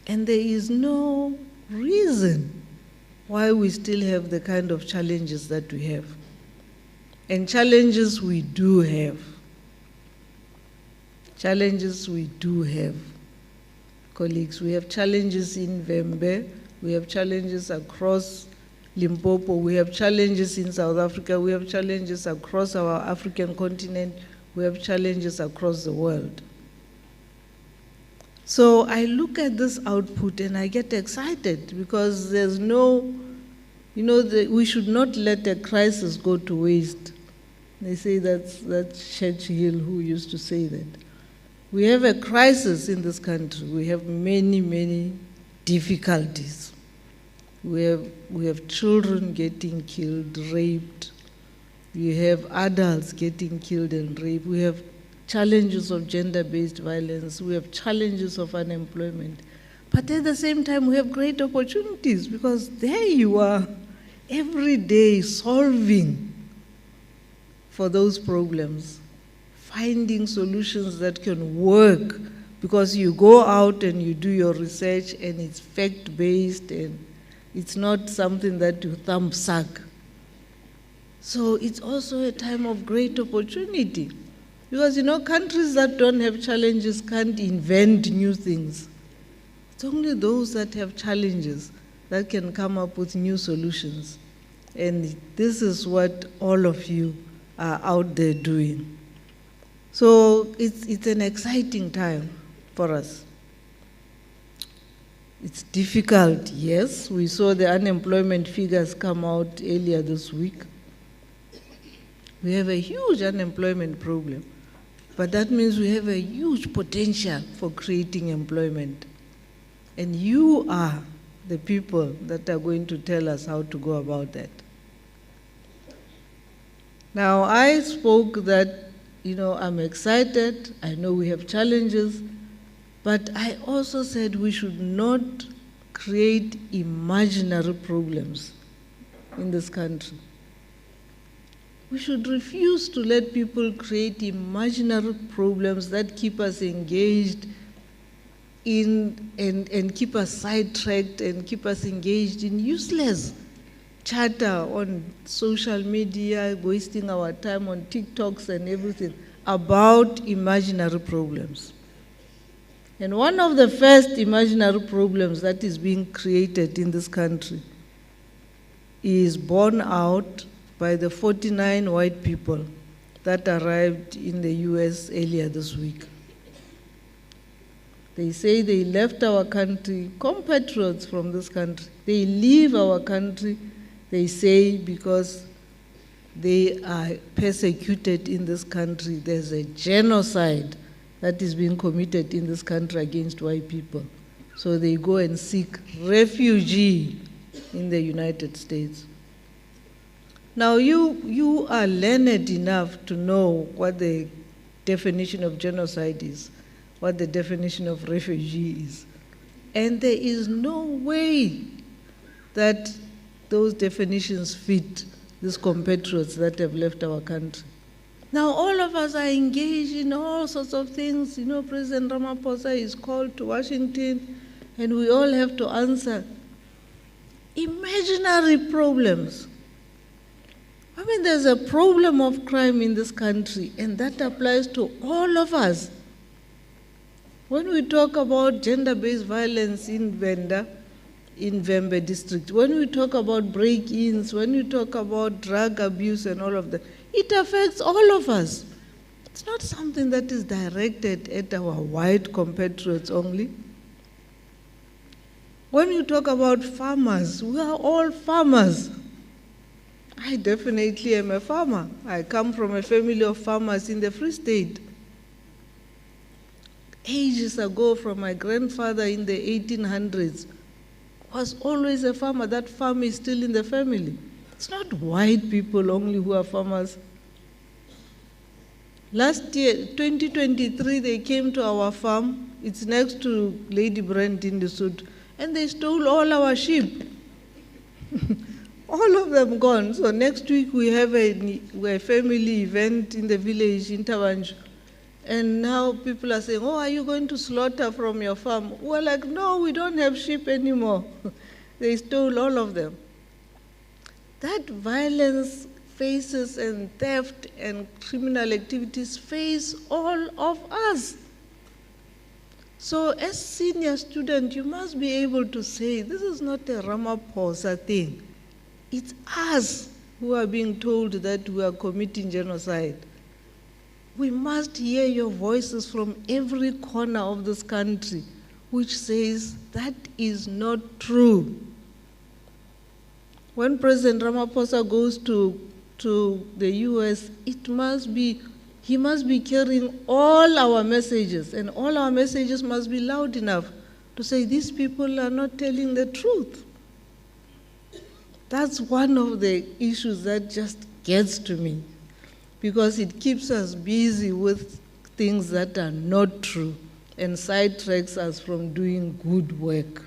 And there is no reason why we still have the kind of challenges that we have. And challenges we do have. Challenges we do have. Colleagues, we have challenges in Vembe, we have challenges across Limpopo, we have challenges in South Africa, we have challenges across our African continent, we have challenges across the world. So I look at this output and I get excited because there's no, we should not let a crisis go to waste. They say that's Churchill who used to say that. We have a crisis in this country. We have many, many difficulties. We have children getting killed, raped. We have adults getting killed and raped. We have challenges of gender-based violence. We have challenges of unemployment. But at the same time, we have great opportunities because there you are every day solving for those problems, finding solutions that can work because you go out and you do your research and it's fact-based and it's not something that you thumb suck. So it's also a time of great opportunity because, countries that don't have challenges can't invent new things. It's only those that have challenges that can come up with new solutions. And this is what all of you are out there doing. So it's an exciting time for us. It's difficult, yes. We saw the unemployment figures come out earlier this week. We have a huge unemployment problem, but that means we have a huge potential for creating employment. And you are the people that are going to tell us how to go about that. Now, I spoke that, I'm excited, I know we have challenges, but I also said we should not create imaginary problems in this country. We should refuse to let people create imaginary problems that keep us engaged and keep us sidetracked and keep us engaged in useless chatter on social media, wasting our time on TikToks and everything about imaginary problems. And one of the first imaginary problems that is being created in this country is borne out by the 49 white people that arrived in the US earlier this week. They say they left our country, compatriots from this country. They leave our country, they say, because they are persecuted in this country. There's a genocide that is being committed in this country against white people. So they go and seek refugee in the United States. Now you are learned enough to know what the definition of genocide is, what the definition of refugee is. And there is no way that those definitions fit these compatriots that have left our country. Now all of us are engaged in all sorts of things. You know, President Ramaphosa is called to Washington and we all have to answer imaginary problems. I mean, there's a problem of crime in this country and that applies to all of us. When we talk about gender-based violence in Vembe district, when we talk about break-ins, when we talk about drug abuse and all of that, it affects all of us. It's not something that is directed at our white compatriots only. When you talk about farmers, we are all farmers. I definitely am a farmer. I come from a family of farmers in the Free State. Ages ago, from my grandfather in the 1800s, was always a farmer. That farm is still in the family. It's not white people only who are farmers. Last year, 2023, they came to our farm. It's next to Lady Brent in Dissolution, and they stole all our sheep. All of them gone. So next week we have a family event in the village in Tavanju. And now people are saying, oh, are you going to slaughter from your farm? We're like, no, we don't have sheep anymore. They stole all of them. That violence faces and theft and criminal activities face all of us. So as senior student, you must be able to say, this is not a Ramaphosa thing. It's us who are being told that we are committing genocide. We must hear your voices from every corner of this country, which says that is not true. When President Ramaphosa goes to the US, he must be carrying all our messages, and all our messages must be loud enough to say these people are not telling the truth. That's one of the issues that just gets to me, because it keeps us busy with things that are not true and sidetracks us from doing good work.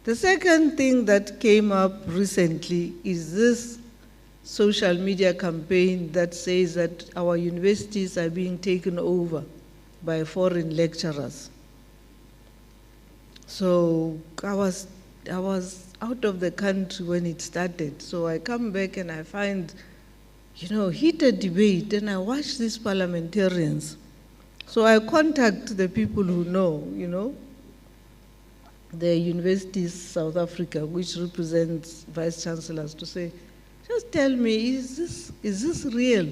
The second thing that came up recently is this social media campaign that says that our universities are being taken over by foreign lecturers. So I was out of the country when it started. So I come back and I find, heated debate, and I watch these parliamentarians. So I contact the people who know, the Universities South Africa, which represents vice chancellors, to say, just tell me, is this real?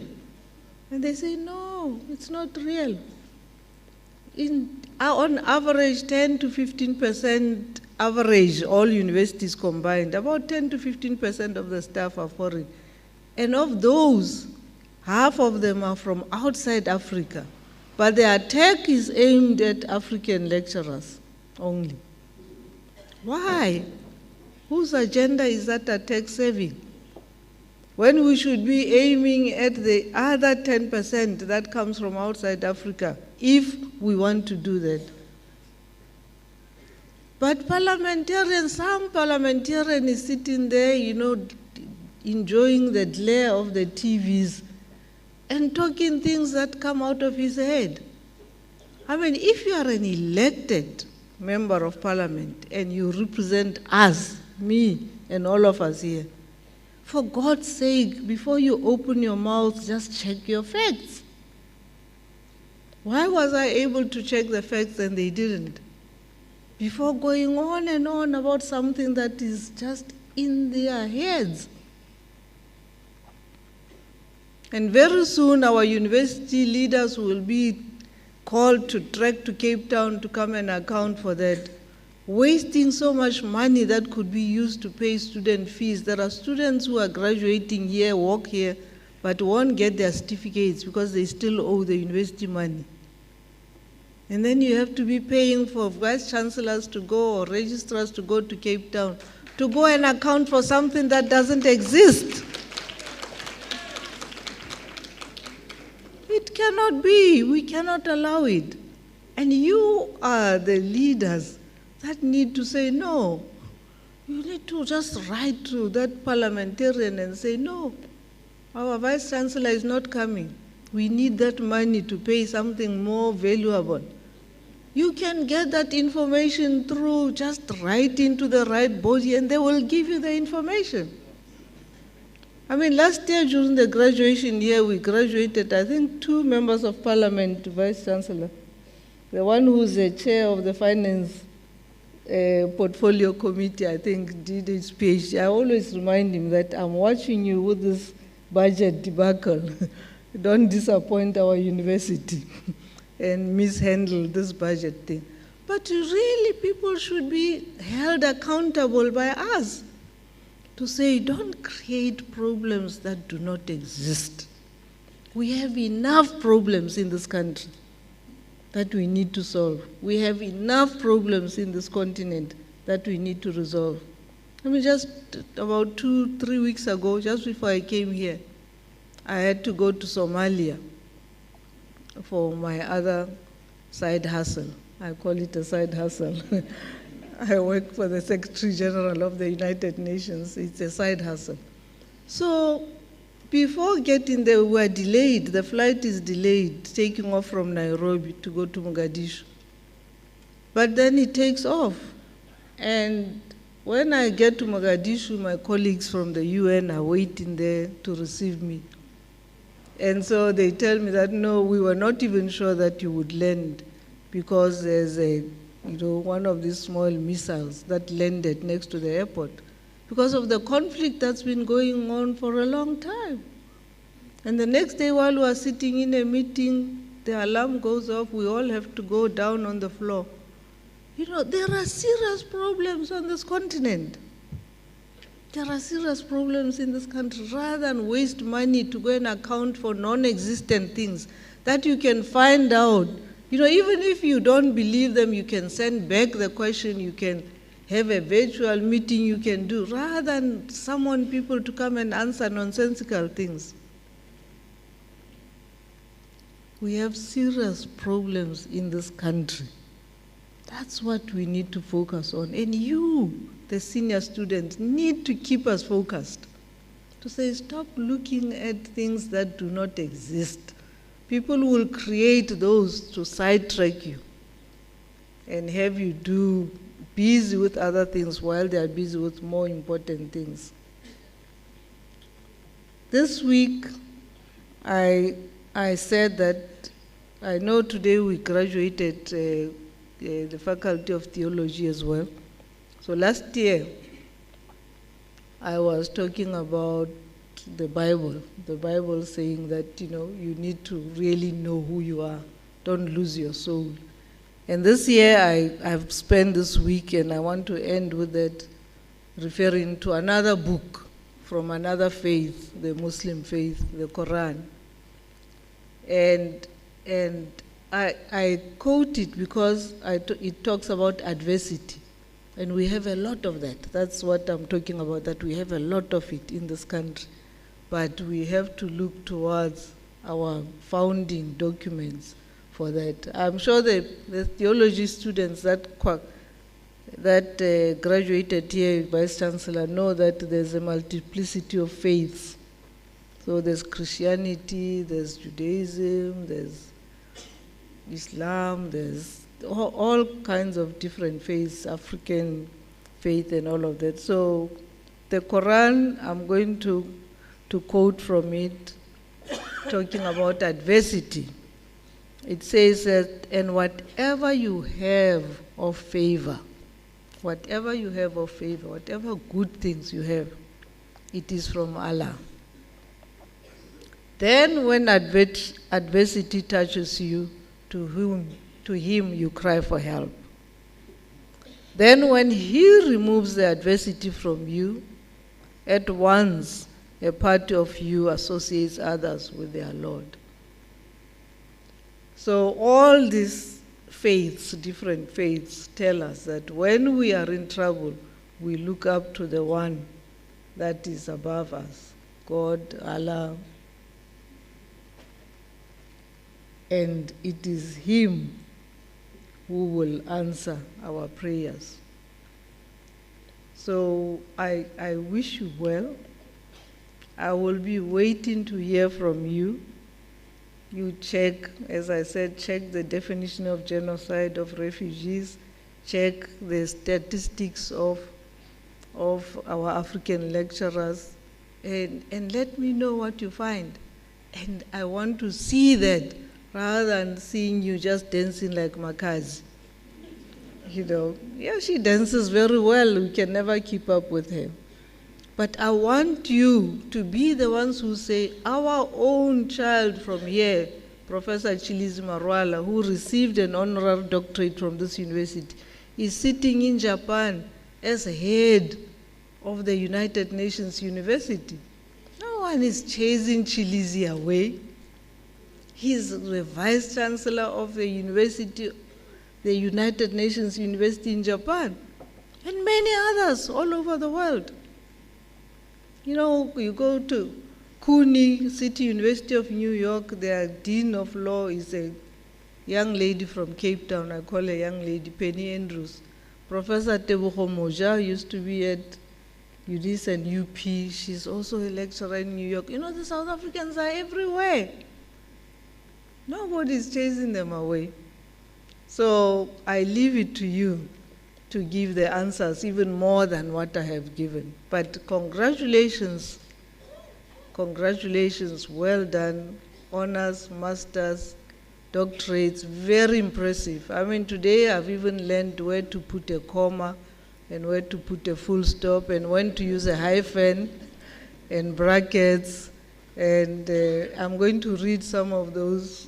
And they say, no, it's not real. On average, 10 to 15% average, all universities combined, about 10 to 15% of the staff are foreign. And of those, half of them are from outside Africa. But the attack is aimed at African lecturers only. Why? Whose agenda is that attack serving? When we should be aiming at the other 10% that comes from outside Africa, if we want to do that. But some parliamentarian is sitting there, enjoying the glare of the TVs and talking things that come out of his head. I mean, if you are an elected member of parliament and you represent us, me and all of us here, for God's sake, before you open your mouth, just check your facts. Why was I able to check the facts and they didn't? Before going on and on about something that is just in their heads. And very soon our university leaders will be called to trek to Cape Town to come and account for that, wasting so much money that could be used to pay student fees. There are students who are graduating here, work here, but won't get their certificates because they still owe the university money. And then you have to be paying for vice chancellors to go or registrars to go to Cape Town to go and account for something that doesn't exist. It cannot be. We cannot allow it. And you are the leaders that need to say no. You need to just write to that parliamentarian and say, no, our vice chancellor is not coming. We need that money to pay something more valuable. You can get that information through just writing to the right body and they will give you the information. I mean, last year during the graduation year, we graduated, I think, 2 members of parliament, vice chancellor. The one who's the chair of the finance portfolio committee, I think, did his PhD. I always remind him that I'm watching you with this budget debacle. Don't disappoint our university and mishandle this budget thing. But really, people should be held accountable by us to say, don't create problems that do not exist. We have enough problems in this country that we need to solve. We have enough problems in this continent that we need to resolve. I mean, just about 2-3 weeks ago, just before I came here, I had to go to Somalia for my other side hustle. I call it a side hustle. I work for the Secretary General of the United Nations. It's a side hustle. So before getting there, we were delayed. The flight is delayed, taking off from Nairobi to go to Mogadishu. But then it takes off. And when I get to Mogadishu, my colleagues from the UN are waiting there to receive me. And so they tell me that, no, we were not even sure that you would land because there's one of these small missiles that landed next to the airport because of the conflict that's been going on for a long time. And the next day while we are sitting in a meeting, the alarm goes off, we all have to go down on the floor. There are serious problems on this continent. There are serious problems in this country. Rather than waste money to go and account for non-existent things that you can find out, even if you don't believe them, you can send back the question, you can have a virtual meeting, you can do, rather than summon people to come and answer nonsensical things. We have serious problems in this country. That's what we need to focus on. And you, the senior students, need to keep us focused. To say, stop looking at things that do not exist. People will create those to sidetrack you and have you busy with other things while they are busy with more important things. This week, I said that I know today we graduated the Faculty of Theology as well. So last year, I was talking about the Bible saying that, you need to really know who you are. Don't lose your soul. And this year, I've spent this week, and I want to end with that, referring to another book from another faith, the Muslim faith, the Quran. And I quote it because it talks about adversity. And we have a lot of that. That's what I'm talking about, that we have a lot of it in this country. But we have to look towards our founding documents for that. I'm sure the theology students that graduated here, Vice Chancellor, know that there's a multiplicity of faiths. So there's Christianity, there's Judaism, there's Islam, there's all kinds of different faiths, African faith and all of that. So the Quran, I'm going to quote from it, talking about adversity. It says that, and whatever you have of favor, whatever good things you have, it is from Allah. Then when adversity touches you, to him you cry for help. Then when he removes the adversity from you, at once a part of you associates others with their Lord. So all these faiths, different faiths, tell us that when we are in trouble, we look up to the one that is above us, God, Allah, and it is him who will answer our prayers. So I wish you well. I will be waiting to hear from you. You check, as I said, check the definition of genocide, of refugees, check the statistics of our African lecturers, and let me know what you find. And I want to see that rather than seeing you just dancing like Makazi. You know, yeah, she dances very well. We can never keep up with her. But I want you to be the ones who say, our own child from here, Professor Chilizi Marwala, who received an honorary doctorate from this university, is sitting in Japan as head of the United Nations University. No one is chasing Chilizi away. He's the Vice Chancellor of the university, the United Nations University in Japan, and many others all over the world. You know, you go to CUNY, City University of New York, their Dean of Law is a young lady from Cape Town. I call her young lady Penny Andrews. Professor Tebogo Moja used to be at UDIS and UP. She's also a lecturer in New York. You know, the South Africans are everywhere. Nobody's chasing them away. So I leave it to you to give the answers, even more than what I have given. But congratulations, well done, honors, masters, doctorates, very impressive. I mean, today I've even learned where to put a comma and where to put a full stop and when to use a hyphen and brackets. And I'm going to read some of those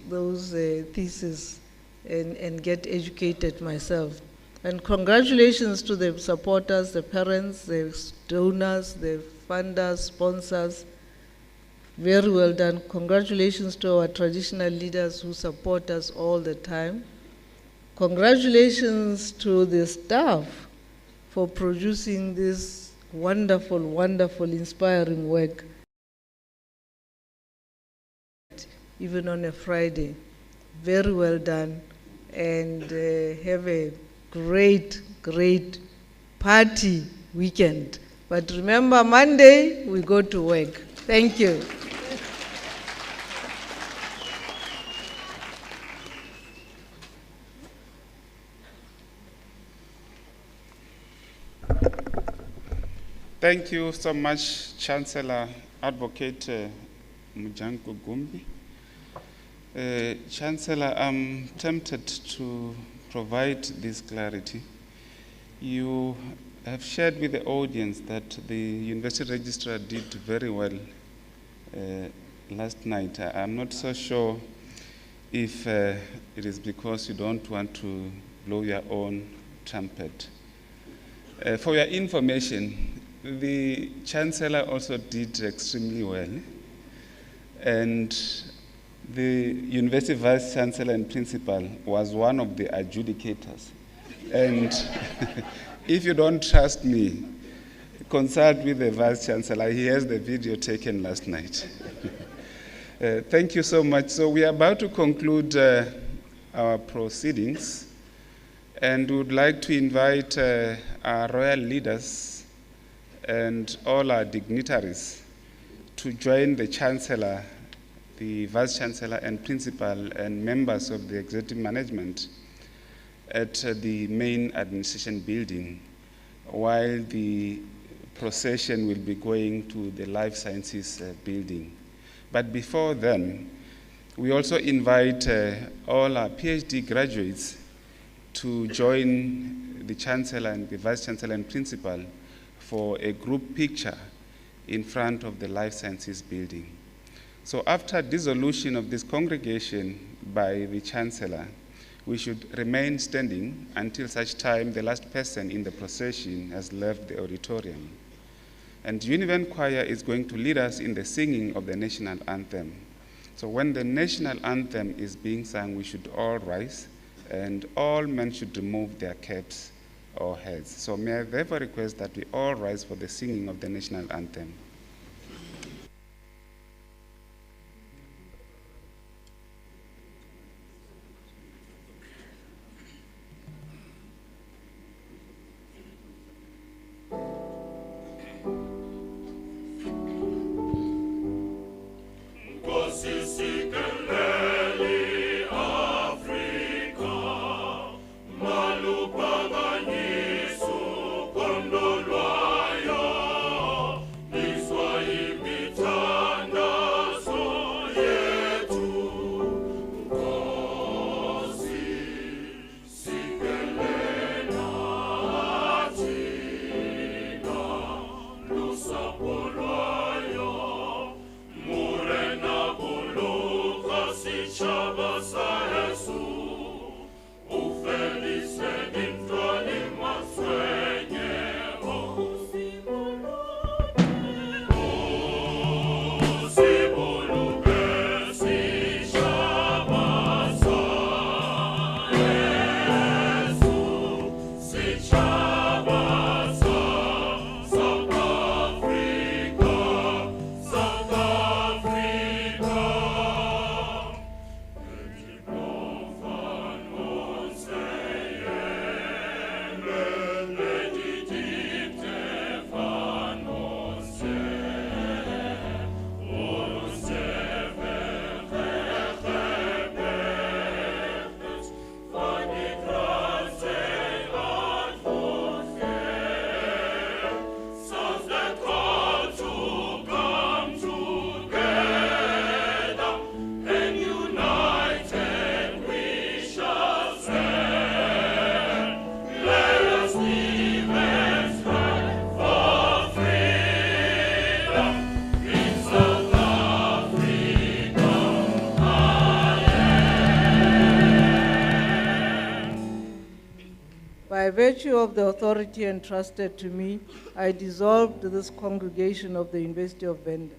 theses and get educated myself. And congratulations to the supporters, the parents, the donors, the funders, sponsors. Very well done. Congratulations to our traditional leaders who support us all the time. Congratulations to the staff for producing this wonderful, wonderful, inspiring work, even on a Friday. Very well done. And have a great, great party weekend. But remember, Monday, we go to work. Thank you. Thank you so much, Chancellor Advocate Mujanko Gumbi. Chancellor, I'm tempted to provide this clarity. You have shared with the audience that the University Registrar did very well last night. I'm not so sure if it is because you don't want to blow your own trumpet. For your information, the Chancellor also did extremely well, and the University Vice Chancellor and Principal was one of the adjudicators. And if you don't trust me, consult with the Vice Chancellor. He has the video taken last night. Thank you so much. So we are about to conclude our proceedings, and would like to invite our royal leaders and all our dignitaries to join the Chancellor the Vice-Chancellor and Principal and members of the executive management at the main administration building, while the procession will be going to the Life Sciences building. But before then, we also invite all our PhD graduates to join the Chancellor and the Vice-Chancellor and Principal for a group picture in front of the Life Sciences building. So after dissolution of this congregation by the Chancellor, we should remain standing until such time the last person in the procession has left the auditorium. And Univan Choir is going to lead us in the singing of the national anthem. So when the national anthem is being sung, we should all rise, and all men should remove their caps or heads. So may I therefore request that we all rise for the singing of the national anthem. By virtue of the authority entrusted to me, I dissolved this congregation of the University of Venda.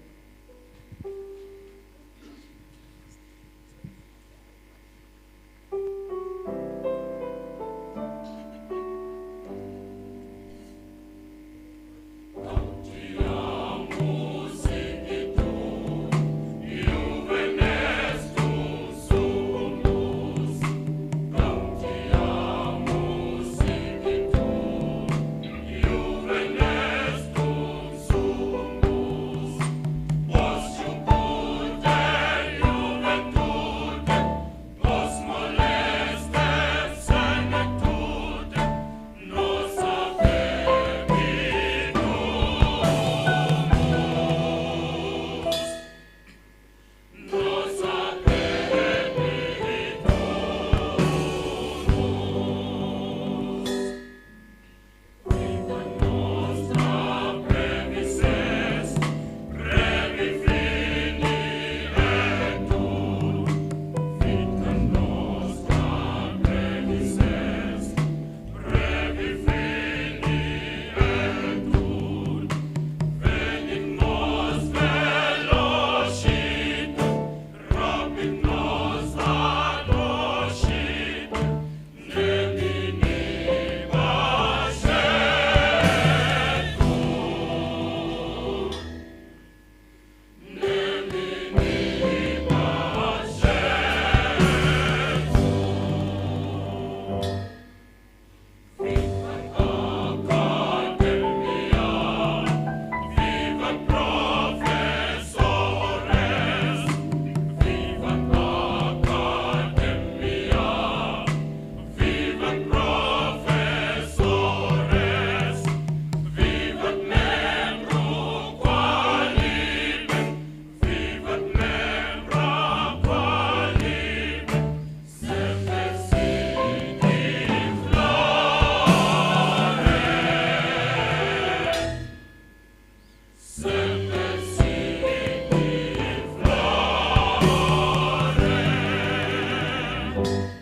Amen.